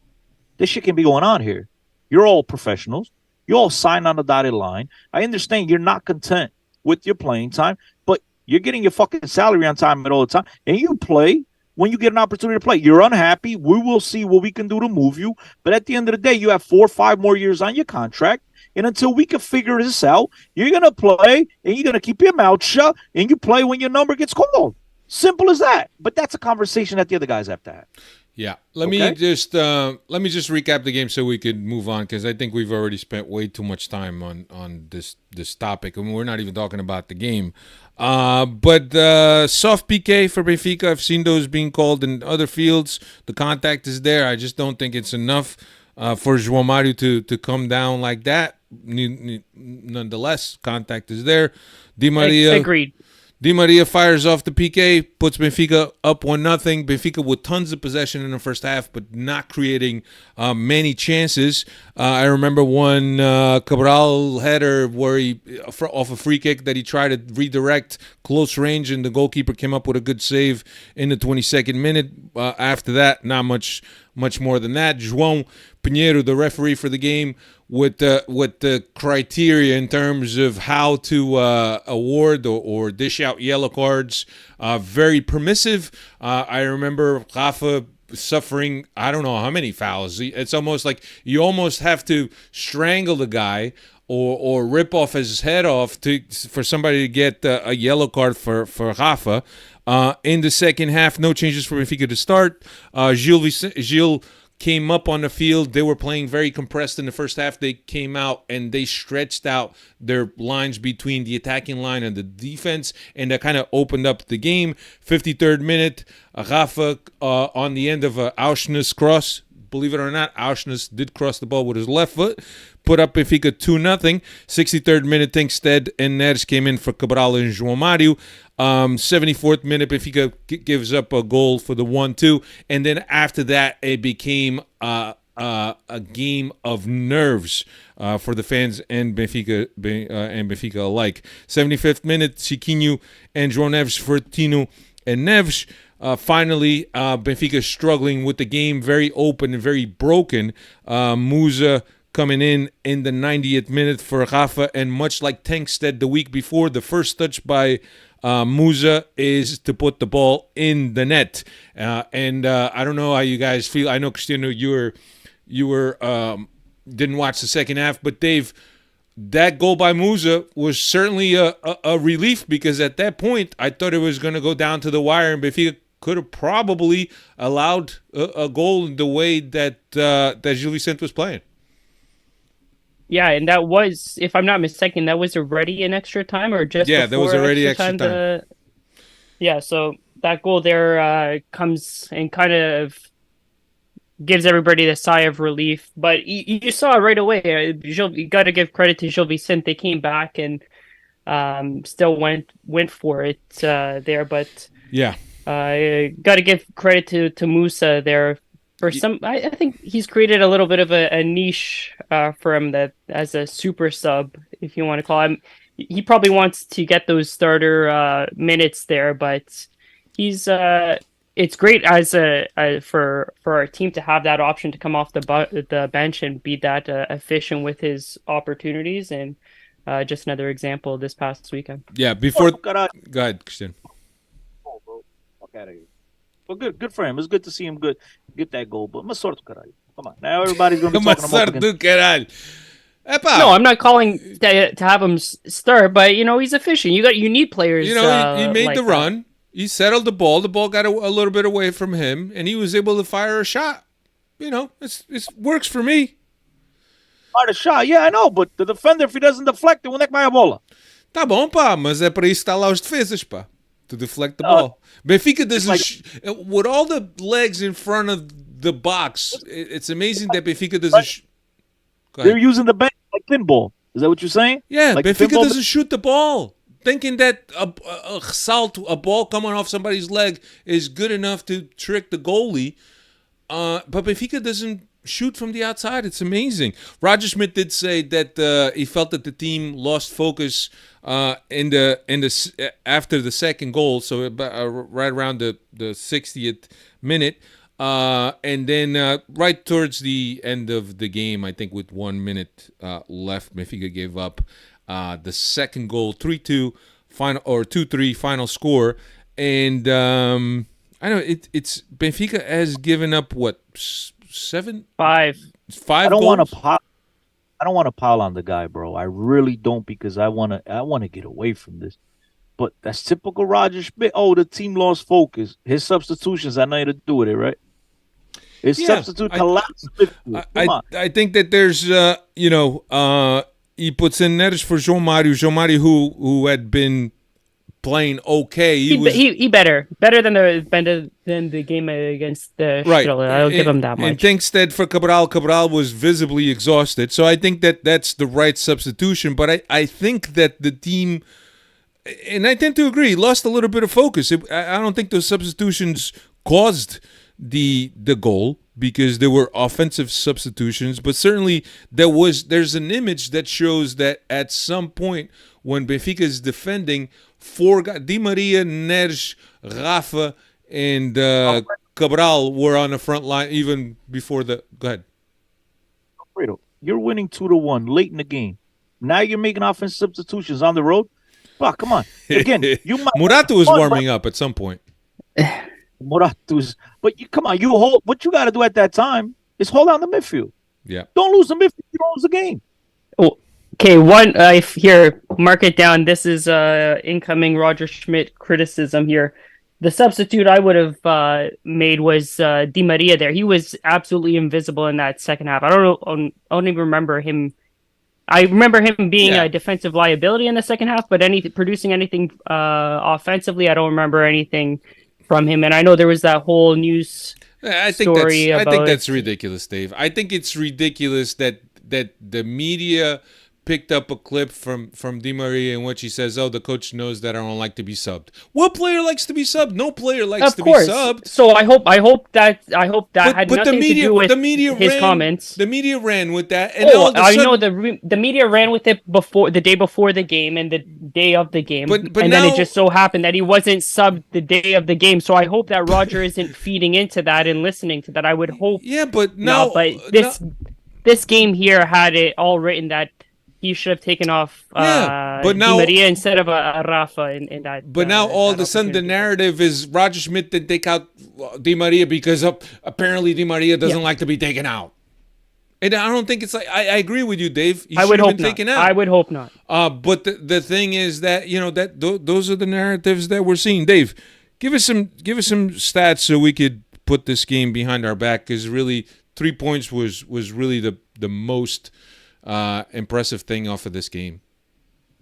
this shit can be going on here. You're all professionals. You all sign on the dotted line. I understand you're not content with your playing time, but you're getting your fucking salary on time at all the time, and you play when you get an opportunity to play. You're unhappy. We will see what we can do to move you. But at the end of the day, you have 4 or 5 more years on your contract. And until we can figure this out, you're going to play and you're going to keep your mouth shut, and you play when your number gets called. Simple as that. But that's a conversation that the other guys have to have. Yeah. Let me just recap the game so we could move on, because I think we've already spent way too much time on this topic, and we're not even talking about the game. But soft PK for Benfica, I've seen those being called in other fields. The contact is there. I just don't think it's enough for João Mario to come down like that. Nonetheless, contact is there. Di Maria. Agreed. Di Maria fires off the PK, puts Benfica up 1-0. Benfica with tons of possession in the first half, but not creating many chances. I remember one Cabral header where he, off a free kick that he tried to redirect close range, and the goalkeeper came up with a good save in the 22nd minute. After that, not much more than that. João Pinheiro, the referee for the game, with the criteria in terms of how to award or dish out yellow cards, very permissive. I remember Rafa suffering, I don't know how many fouls. It's almost like you almost have to strangle the guy or rip off his head off for somebody to get a yellow card for Rafa. In the second half, no changes for Benfica to start. Gilles came up on the field. They were playing very compressed in the first half. They came out and they stretched out their lines between the attacking line and the defense, and that kind of opened up the game. 53rd minute, Rafa on the end of a Auschnitz cross. Believe it or not, Auschnitz did cross the ball with his left foot, put up Benfica 2-0. 63rd minute, Tankstead and Neres came in for Cabral and João Mario. 74th minute, Benfica gives up a goal for the 1-2, and then after that, it became a game of nerves for the fans and Benfica alike. 75th minute, Chiquinho and João Neves for Tino and Neves. Finally, Benfica struggling with the game, very open and very broken. Musa coming in the 90th minute for Rafa, and much like Tankstead the week before, the first touch by Musa is to put the ball in the net. And I don't know how you guys feel. I know, Cristiano, you were didn't watch the second half, but Dave, that goal by Musa was certainly a relief, because at that point I thought it was going to go down to the wire, and Benfica could have probably allowed a goal in the way that Gil Vicente was playing. Yeah, and that was, if I'm not mistaken, that was already in extra time, or just that was already extra time. Yeah, so that goal there comes and kind of gives everybody the sigh of relief. But you saw it right away. You got to give credit to Gil Vicente. They came back and still went for it there. But yeah, got to give credit to Musa there. For some, I think he's created a little bit of a niche for him, that as a super sub, if you want to call him. He probably wants to get those starter minutes there, but he's it's great as for our team to have that option to come off the bench and be that efficient with his opportunities. And just another example this past weekend. Yeah, before go ahead, Christian. Oh, bro. Fuck out of here. Well, good for him. It's good to see him get that goal. But come on, now everybody's gonna be talking about. No, I'm not calling to have him start, but he's efficient. You need players. He made like the run. He settled the ball. The ball got a little bit away from him, and he was able to fire a shot. It works for me. Fire a shot, yeah, I know, but the defender, if he doesn't deflect, onde é que vai a bola? Tá bom, pá, mas é para isso que está lá os defesas, pá. To deflect the ball. Benfica doesn't with all the legs in front of the box. It's amazing that Benfica doesn't. They're using the bench like pinball. Is that what you're saying? Yeah, like Benfica doesn't shoot the ball, thinking that a ball coming off somebody's leg is good enough to trick the goalie. But Benfica doesn't shoot from the outside. It's amazing. Roger Schmidt did say that he felt that the team lost focus in the after the second goal, so right around the 60th minute, and then right towards the end of the game, I think with 1 minute left, Benfica gave up the second goal, 3-2 final, or 2-3 final score, and I know it's Benfica has given up what, 5 I don't goals? I don't want to pile on the guy, bro. I really don't, because I want to get away from this. But that's typical Roger Schmidt. Oh, the team lost focus. His substitutions had nothing to do with it, right? His substitute collapsed midfield. Come on. I think that there's, he puts in Neres for João Mário. João Mário, who had been playing okay. He better than the game against the right. Strela. I'll give him that much. And thinks that for Cabral was visibly exhausted. So I think that that's the right substitution. But I think that the team, and I tend to agree, lost a little bit of focus. I don't think those substitutions caused the goal, because there were offensive substitutions, but certainly there's an image that shows that at some point when Benfica is defending, Di Maria, Neres, Rafa, and Cabral were on the front line even before the. Go ahead. Alfredo, you're winning 2-1 late in the game. Now you're making offensive substitutions on the road. Fuck, come on. Again, Murata was warming up at some point. Moratu's, but come on, you hold. What you got to do at that time is hold on the midfield. Yeah, don't lose the midfield. You don't lose the game. Oh, okay. One, here, mark it down. This is incoming Roger Schmidt criticism here. The substitute I would have made was Di Maria. There, he was absolutely invisible in that second half. I don't even remember him. I remember him being a defensive liability in the second half, but producing anything offensively, I don't remember anything from him. And I know there was that whole news story about. I think that's ridiculous, Dave. I think it's ridiculous that the media picked up a clip from Di Maria in which he says, "Oh, the coach knows that I don't like to be subbed." What player likes to be subbed? No player likes to be subbed. So I hope that had nothing to do with his comments. The media ran with that, and I know the media ran with it the day before the game and the day of the game, then it just so happened that he wasn't subbed the day of the game. So I hope that Roger isn't feeding into that and listening to that. I would hope. Yeah, but no. This game here had it all written that he should have taken off Di Maria instead of a Rafa in that. But now all of a sudden the narrative is Roger Schmidt didn't take out Di Maria because apparently Di Maria doesn't like to be taken out. And I don't think it's like I agree with you, Dave. I would hope not. I would hope not. But the thing is that those are the narratives that we're seeing. Dave, give us some stats so we could put this game behind our back, because really 3 points was really the most impressive thing off of this game.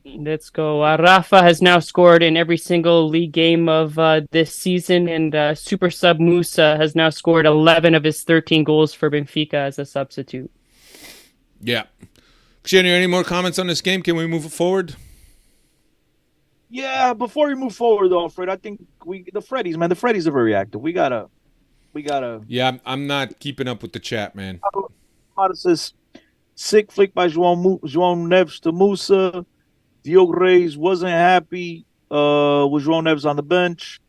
Let's go. Rafa has now scored in every single league game of this season, and super sub Musa has now scored 11 of his 13 goals for Benfica as a substitute. Yeah. Cristiano, any more comments on this game? Can we move forward? Yeah, before we move forward though, Fred, I think the Freddies are very active. We gotta. Yeah, I'm not keeping up with the chat, man. It says sick flick by João Neves to Musa. Diogo Reis wasn't happy with João Neves on the bench.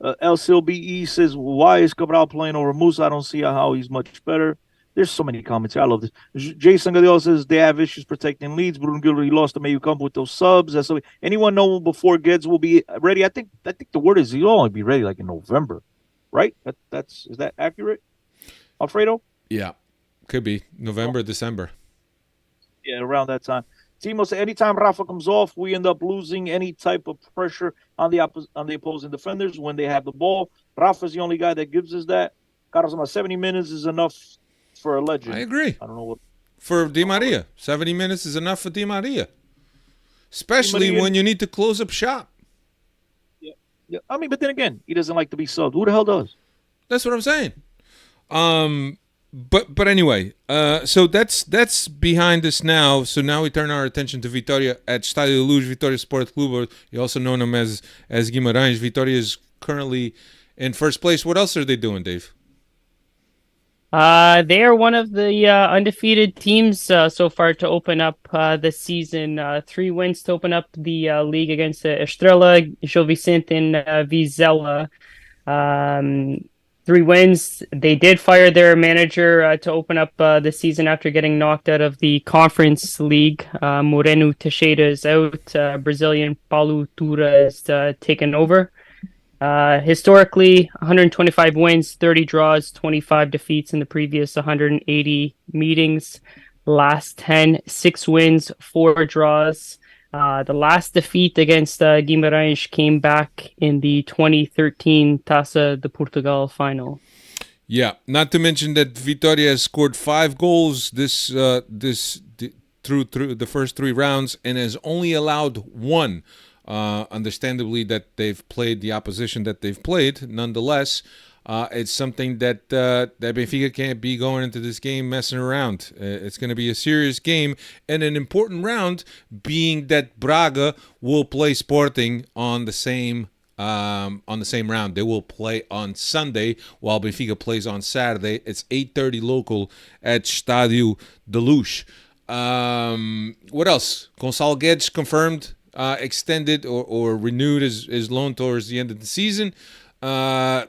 LCLBE says, why is Cabral playing over Musa? I don't see how he's much better. There's so many comments here. I love this. Jason Gadel says they have issues protecting leads. Bruno Guilherme lost to Meio Campo with those subs. Anyone know before Geds will be ready? I think the word is he'll only be ready like in November, right? Is that accurate, Alfredo? Yeah, could be November, December. Yeah, around that time. Timo said, anytime Rafa comes off, we end up losing any type of pressure on the opposing defenders when they have the ball. Rafa's the only guy that gives us that. Carlos, 70 minutes is enough for a legend. I agree. I don't know what. For Di Maria, 70 minutes is enough for Di Maria. Especially when you need to close up shop. Yeah. I mean, but then again, he doesn't like to be subbed. Who the hell does? That's what I'm saying. But anyway, so that's behind us now. So now we turn our attention to Vitoria at Estádio da Luz, Vitoria Sport Club, or you also know them as Guimaraes. Vitoria is currently in first place. What else are they doing, Dave? They are one of the undefeated teams so far to open up the season. 3 wins to open up the league against Estrela, Gil Vicente, and Vizela. 3 wins. They did fire their manager to open up the season after getting knocked out of the Conference League. Moreno Teixeira is out. Brazilian Paulo Tura is taken over. Historically, 125 wins, 30 draws, 25 defeats in the previous 180 meetings. Last 10, 6 wins, 4 draws. The last defeat against Guimaraes came back in the 2013 Taça de Portugal final. Yeah, not to mention that Vitoria has scored 5 goals through the first 3 rounds and has only allowed 1. Understandably, that they've played the opposition that they've played. Nonetheless, it's something that that Benfica can't be going into this game messing around. It's going to be a serious game and an important round, being that Braga will play Sporting on the same round. They will play on Sunday while Benfica plays on Saturday. It's 8:30 local at Estádio da Luz. What else? Gonçalo Guedes confirmed, extended or renewed his loan towards the end of the season. A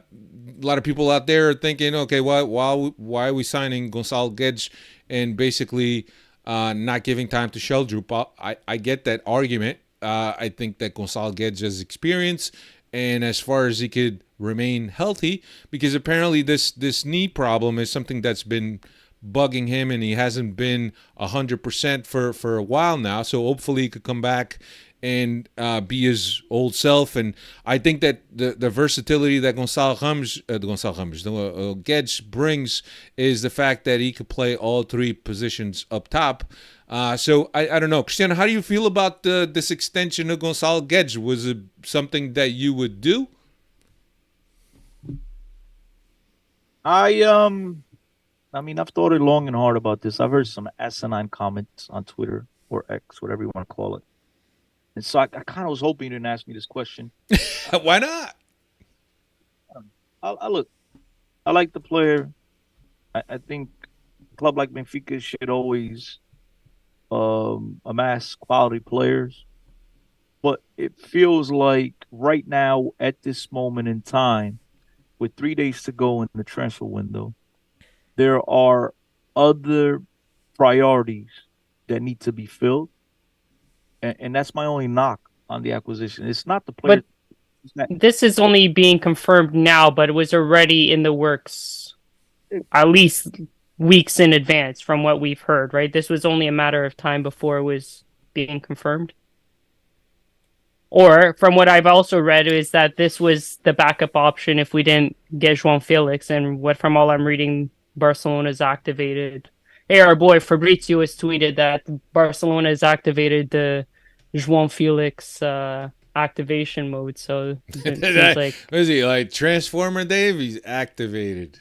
lot of people out there are thinking, okay, why are we signing Gonçalo Guedes and basically not giving time to Sheldrup? I get that argument. I think that Gonçalo Guedes has experience, and as far as he could remain healthy, because apparently this knee problem is something that's been bugging him, and he hasn't been 100% for a while now. So hopefully he could come back and be his old self. And I think that the versatility that Guedes brings is the fact that he could play all 3 positions up top. So I don't know, Cristiano, how do you feel about this extension of Gonçalo Guedes? Was it something that you would do? I mean, I've thought it long and hard about this. I've heard some asinine comments on Twitter or X, whatever you want to call it. And so I kind of was hoping you didn't ask me this question. Why not? I look, I like the player. I think a club like Benfica should always amass quality players. But it feels like right now, at this moment in time, with 3 days to go in the transfer window, there are other priorities that need to be filled. And that's my only knock on the acquisition. It's not the player. But this is only being confirmed now, but it was already in the works at least weeks in advance from what we've heard, right? This was only a matter of time before it was being confirmed. Or from what I've also read is that this was the backup option if we didn't get João Felix. And from all I'm reading, Barcelona's activated. Hey, our boy Fabrizio has tweeted that Barcelona has activated the João Felix activation mode. So it seems like, what is he, like Transformer Dave? He's activated.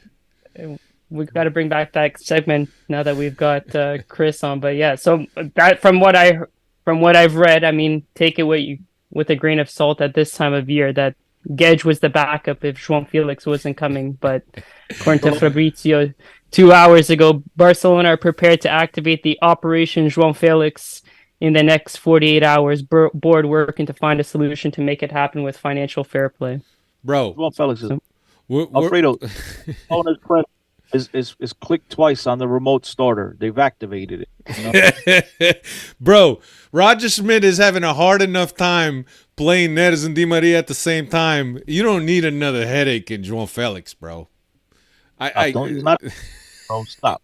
We've got to bring back that segment now that we've got Chris on. But yeah, so that from what I've read, I mean, take it with a grain of salt at this time of year, that Guedes was the backup if João Felix wasn't coming. But according to Fabrizio, 2 hours ago, Barcelona are prepared to activate the Operation João Felix in the next 48 hours. Board working to find a solution to make it happen with financial fair play. Bro, João Felix is Alfredo. Owner's press is clicked twice on the remote starter. They've activated it. You know? Bro, Roger Schmidt is having a hard enough time playing Neres and Di Maria at the same time. You don't need another headache in João Felix, bro. Bro, stop.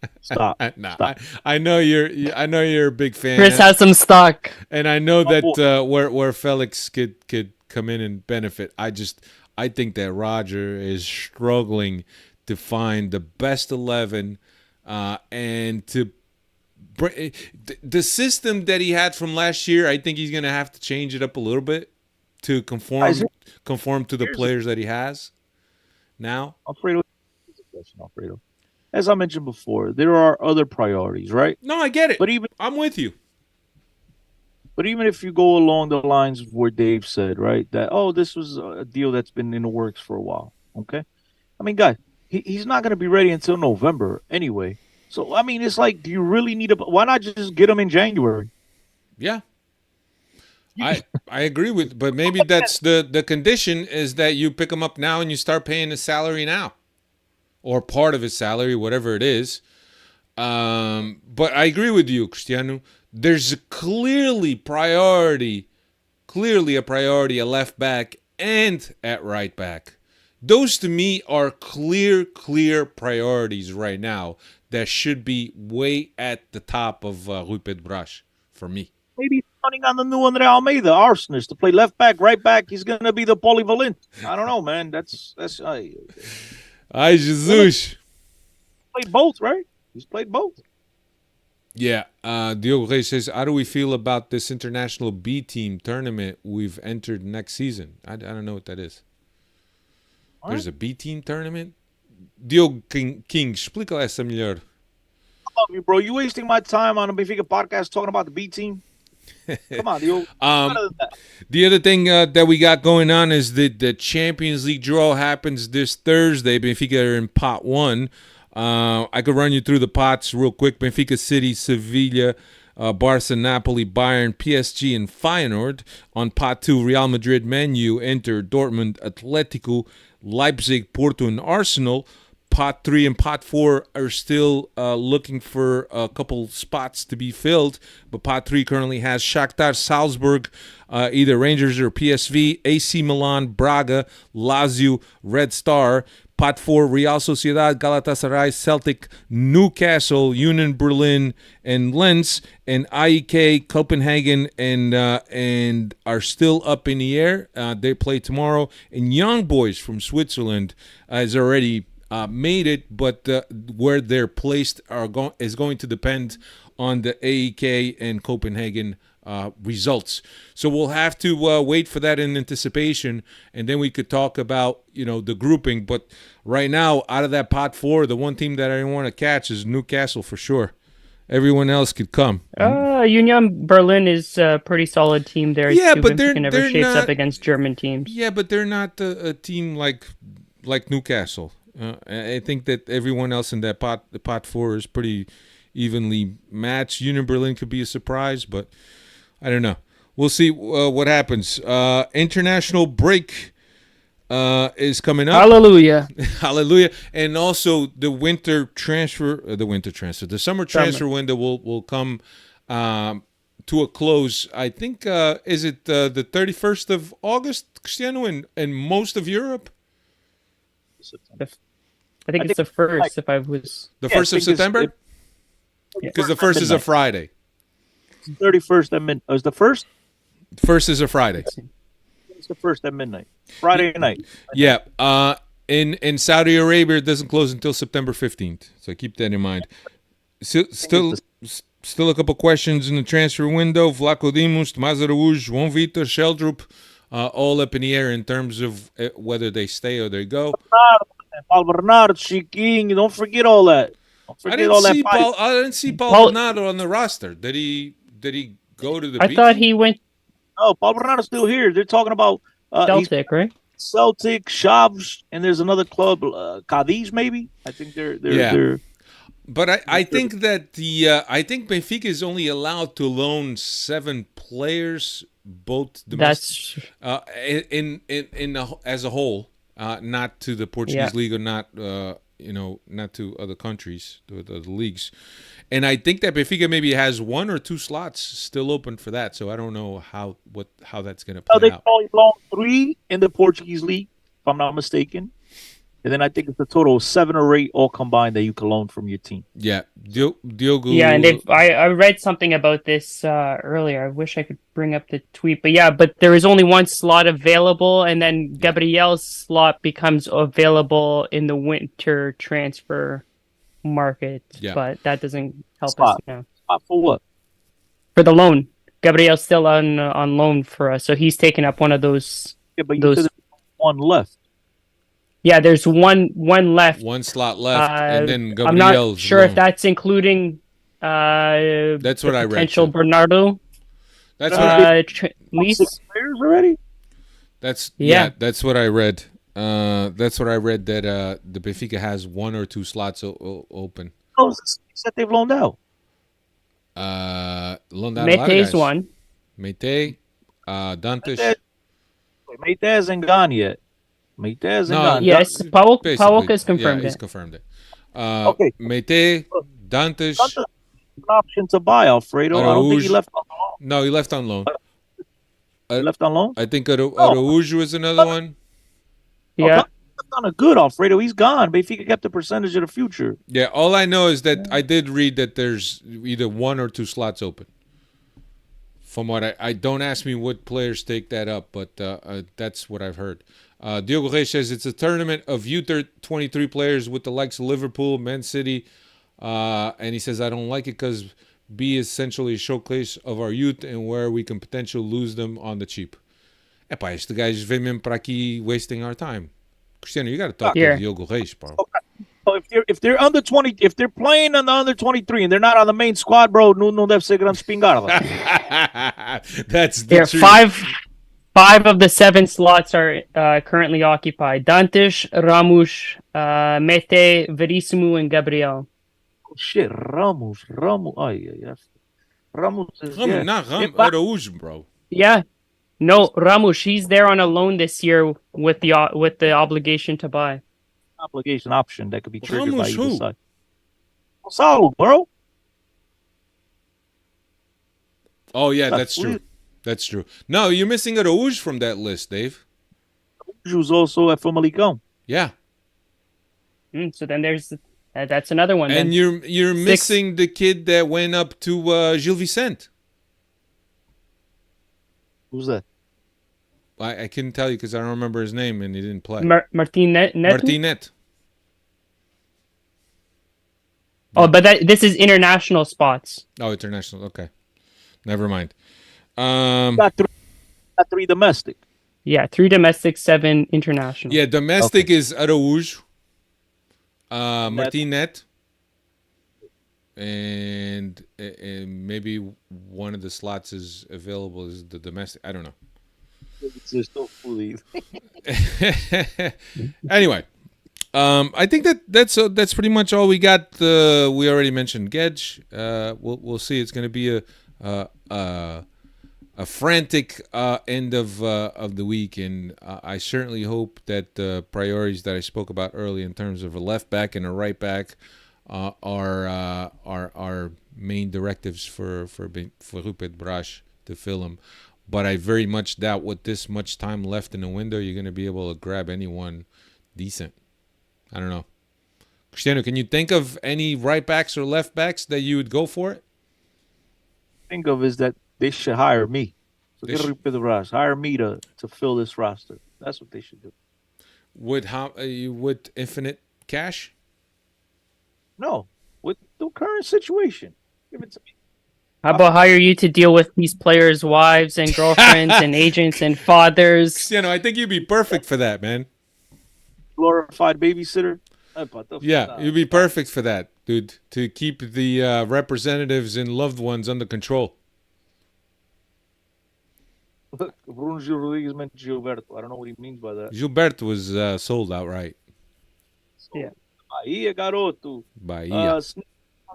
Nah, stop. I know you're a big fan. Chris has some stock, and I know that where Felix could come in and benefit. I think that Roger is struggling to find the best 11 and to bring the system that he had from last year. I think he's going to have to change it up a little bit to conform to the players that he has now. Alfredo, as I mentioned before, there are other priorities, right? No, I get it. But I'm with you. But even if you go along the lines of where Dave said, right, that, this was a deal that's been in the works for a while, okay? I mean, guys, he's not going to be ready until November anyway. So, I mean, it's like, do you really need why not just get him in January? Yeah. I agree with, but maybe that's the condition is that you pick him up now and you start paying his salary now. Or part of his salary, whatever it is. But I agree with you, Cristiano. There's clearly a priority, a left back and at right back. Those to me are clear priorities right now that should be way at the top of Rui Pedro Brás for me. Maybe running on the new Andre Almeida, arsonist, to play left back, right back. He's going to be the polyvalent. I don't know, man. That's Ai, Jesus. played both, right? He's played both. Yeah. Diogo Rey says, how do we feel about this international B team tournament we've entered next season? I don't know what that is. What? There's a B team tournament? Diogo King, explica essa melhor. I love you, bro. You wasting my time on the Benfica podcast talking about the B team. Come on, Diogo. The other thing that we got going on is that the Champions League draw happens this Thursday. Benfica are in pot 1. I could run you through the pots real quick. Benfica City, Sevilla, Barca, Napoli, Bayern, PSG, and Feyenoord. On pot 2, Real Madrid, Man U, Inter, Dortmund, Atletico, Leipzig, Porto, and Arsenal. Pot 3 and pot 4 are still looking for a couple spots to be filled, but pot 3 currently has Shakhtar, Salzburg, either Rangers or PSV, AC Milan, Braga, Lazio, Red Star. Pot 4, Real Sociedad, Galatasaray, Celtic, Newcastle, Union Berlin, and Lens, and AEK, Copenhagen, and are still up in the air. They play tomorrow. And Young Boys from Switzerland has already made it, but where they're placed is going to depend on the AEK and Copenhagen results. So we'll have to wait for that in anticipation, and then we could talk about the grouping. But right now, out of that pot 4, the one team that I want to catch is Newcastle for sure. Everyone else could come. Union Berlin is a pretty solid team there. Yeah, too. but they're never shapes not up against German teams. Yeah, but they're not a team like Newcastle. I think that everyone else in that pot 4 is pretty evenly matched. Union Berlin could be a surprise, but I don't know. We'll see what happens. International break is coming up. Hallelujah. Hallelujah. And also the summer transfer window will come to a close. I think, is it the 31st of August, Cristiano, in most of Europe? I think it's the first. If I was the 1st of September, because the 1st is a Friday. 31st at midnight. Is the 1st? First is a Friday. It's the 1st at midnight. Friday night. Yeah. In Saudi Arabia, it doesn't close until September 15th. So keep that in mind. Still a couple questions in the transfer window. Vlaco Dimos, Tomás Araújo, João Vitor, Sheldrup, all up in the air in terms of whether they stay or they go. Paul Bernardo, Chiquinho, don't forget all that. I didn't see Paul Bernardo on the roster. Did he go to the I thought he went Oh, Paul Bernardo's still here. They're talking about Celtic, right? Celtic, Chaves, and there's another club, Cadiz, maybe. I think they're. But I think that I think Benfica is only allowed to loan 7 players, both domestic, as a whole, not to the Portuguese league or not not to other countries, to the leagues. And I think that Benfica maybe has 1 or 2 slots still open for that. So I don't know how that's going to play out. They only loan 3 in the Portuguese league, if I'm not mistaken. And then I think it's a total of 7 or 8 all combined that you can loan from your team. Yeah, Diogo. Yeah, and I read something about this earlier. I wish I could bring up the tweet, but there is only 1 slot available, and then Gabriel's slot becomes available in the winter transfer market. Yeah. But that doesn't help us now. Spot for what? For the loan. Gabriel's still on loan for us, so he's taking up one of those. Yeah, but you said there's 1 left. Yeah, there's one left. 1 slot left, and then Gabriel's I'm not sure loan. if that's including that's what I read. Potential Bernardo. That's what lease 6 players already. That's what I read. That's what I read, that the Benfica has 1 or 2 slots open. Oh, that they've loaned out. Loaned out. Mete's one. Mete, Dantas. Mete hasn't gone yet. Mete hasn't gone. Yes, Paulo has confirmed he's it. confirmed it. Okay. Mete, Dantas. An option to buy, Alfredo. I don't think he left on loan. No, he left on loan. He left on loan? I think Araújo is another one. Yeah. Not a good Alfredo. He's gone. Benfica kept the percentage of the future. Yeah, all I know is that I did read that there's either 1 or 2 slots open From what I don't ask me what players take that up, but that's what I've heard. Diogo Reis says it's a tournament of U23 players with the likes of Liverpool, Man City, and he says I don't like it because B is essentially a showcase of our youth and where we can potentially lose them on the cheap. Epá, este gajo vem mesmo para aqui wasting our time. Cristiano, you got to talk to Diogo Reis, bro. So if they're under 20, if they're playing on the under 23 and they're not on the main squad, bro, não deve ser grande espingarda. That's the truth. Five of the 7 slots are currently occupied. Dantes, Ramos, Mete, Verissimo, and Gabriel. Oh, shit, Ramos. Ay. Ramos is Araújo, bro. Yeah. No, Ramos, he's there on a loan this year with the obligation to buy. Obligation option that could be triggered Ramos by either who? side. Gonzalo, bro. Oh, yeah, that's true. That's true. No, you're missing Araújo from that list, Dave. Araújo's also at Famalicão. Yeah. So then there's that's another one. And then. you're missing the kid that went up to Gil Vicente. Who's that? I couldn't tell you because I don't remember his name and he didn't play. Martinet. Martinet. Oh, but this is international spots. Oh, international. Okay. Never mind. Got three domestic. Yeah, 3 domestic, 7 international. Yeah, domestic is Araújo, Martinet, and maybe one of the slots is available as the domestic. I don't know. It's still fully. Anyway, I think that's pretty much all we got. We already mentioned Gedge. We'll see. It's going to be a frantic end of the week, and I certainly hope that the priorities that I spoke about earlier in terms of a left back and a right back are main directives for Rupert Brash to fill him. But I very much doubt with this much time left in the window, you're going to be able to grab anyone decent. I don't know. Cristiano, can you think of any right backs or left backs that you would go for it? Think of is that they should hire me. So get Rupert Brash. Hire me to fill this roster. That's what they should do. With infinite cash? No, with the current situation. Give it to me. How about hire you to deal with these players' wives and girlfriends and agents and fathers? I think you'd be perfect for that, man. Glorified babysitter. Yeah, you'd be perfect for that, dude, to keep the representatives and loved ones under control. Look, Bruno Gil Rodriguez meant Gilberto. I don't know what he means by that. Gilberto was sold outright. Yeah. Bahia, garoto. Bahia.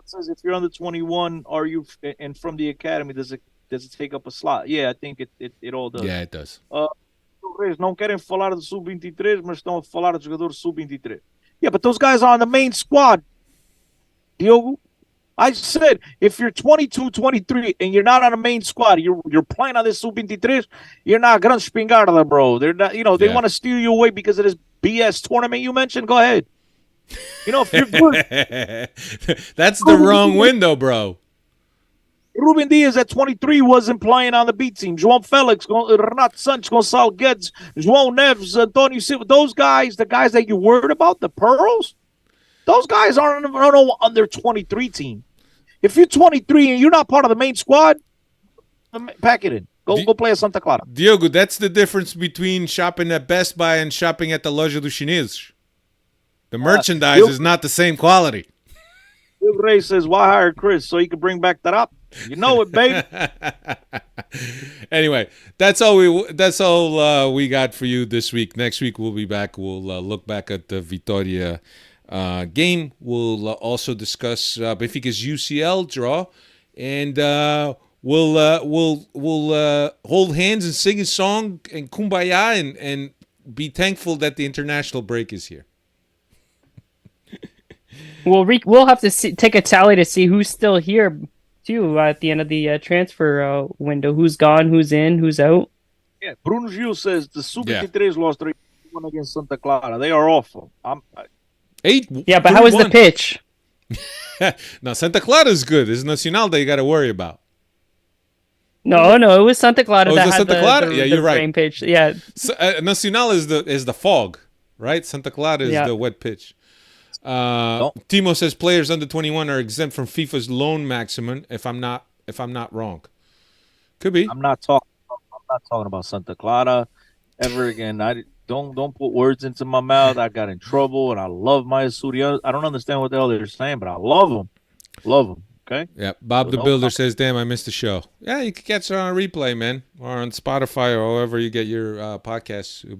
Says if you're under 21, are you and from the academy, does it take up a slot? Yeah, I think it all does. Yeah, it does. Não querem falar do sub-23, mas estão a falar do jogador sub-23. Yeah, but those guys are on the main squad. Diogo, I said if you're 22, 23, and you're not on the main squad, you're playing on this sub-23, you're not grande espingarda, bro. They're not, they want to steal you away because of this BS tournament you mentioned. Go ahead. If you're good. That's the wrong window, bro. Ruben Diaz at 23 wasn't playing on the B team. João Felix, Renato Santos, Gonçalo Guedes, João Neves, Antonio Silva. Those guys, the guys that you worried about, the Pearls, those guys aren't on their 23 team. If you're 23 and you're not part of the main squad, pack it in. Go play at Santa Clara. Diogo, that's the difference between shopping at Best Buy and shopping at the Loja dos Chineses. The merchandise is not the same quality. Ray says, why hire Chris? So he could bring back that up. You know it, baby. Anyway, that's all we got for you this week. Next week we'll be back. We'll look back at the Vitoria game. We'll also discuss Benfica's UCL draw, and we'll hold hands and sing a song and kumbaya and be thankful that the international break is here. We'll have to take a tally to see who's still here too at the end of the transfer window. Who's gone? Who's in? Who's out? Yeah, Bruno Gil says the Sub-23 lost 3-1 against Santa Clara. They are awful. 8. Yeah, but how was the pitch? Now Santa Clara is good. It's Nacional that you got to worry about. No, it was Santa Clara Oh, that is it had Santa Clara? Yeah, the you're right. rain pitch. Yeah, Nacional is the fog, right? Santa Clara is Yeah. the wet pitch. Don't- Timo says players under 21 are exempt from FIFA's loan maximum. If I'm not wrong, could be. I'm not talking about Santa Clara ever again. Don't put words into my mouth. I got in trouble, and I love my Asturianos. I don't understand what the hell they're saying, but I love them. Love them. Okay. Yeah, Bob So the no Builder comment. says, "Damn, I missed the show." Yeah, you can catch it on a replay, man, or on Spotify or however you get your podcasts. It'll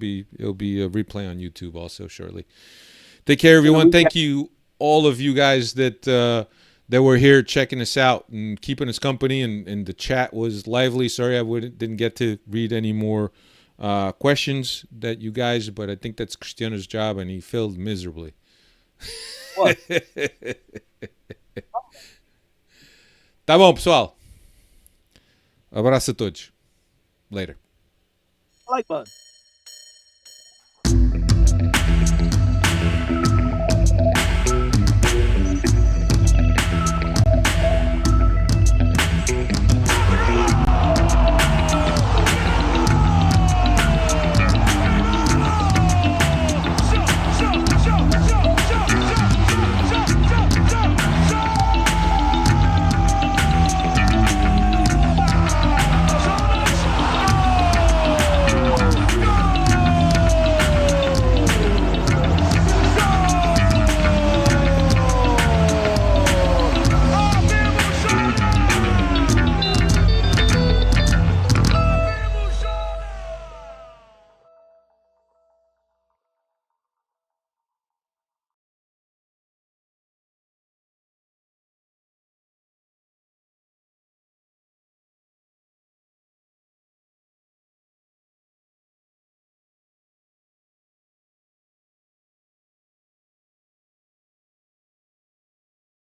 be a replay on YouTube also shortly. Take care, everyone. Thank you, all of you guys that were here checking us out and keeping us company. And the chat was lively. Sorry, didn't get to read any more questions that you guys, but I think that's Cristiano's job, and he failed miserably. What? Tá bom, pessoal. Abraço a todos. Later. Like button.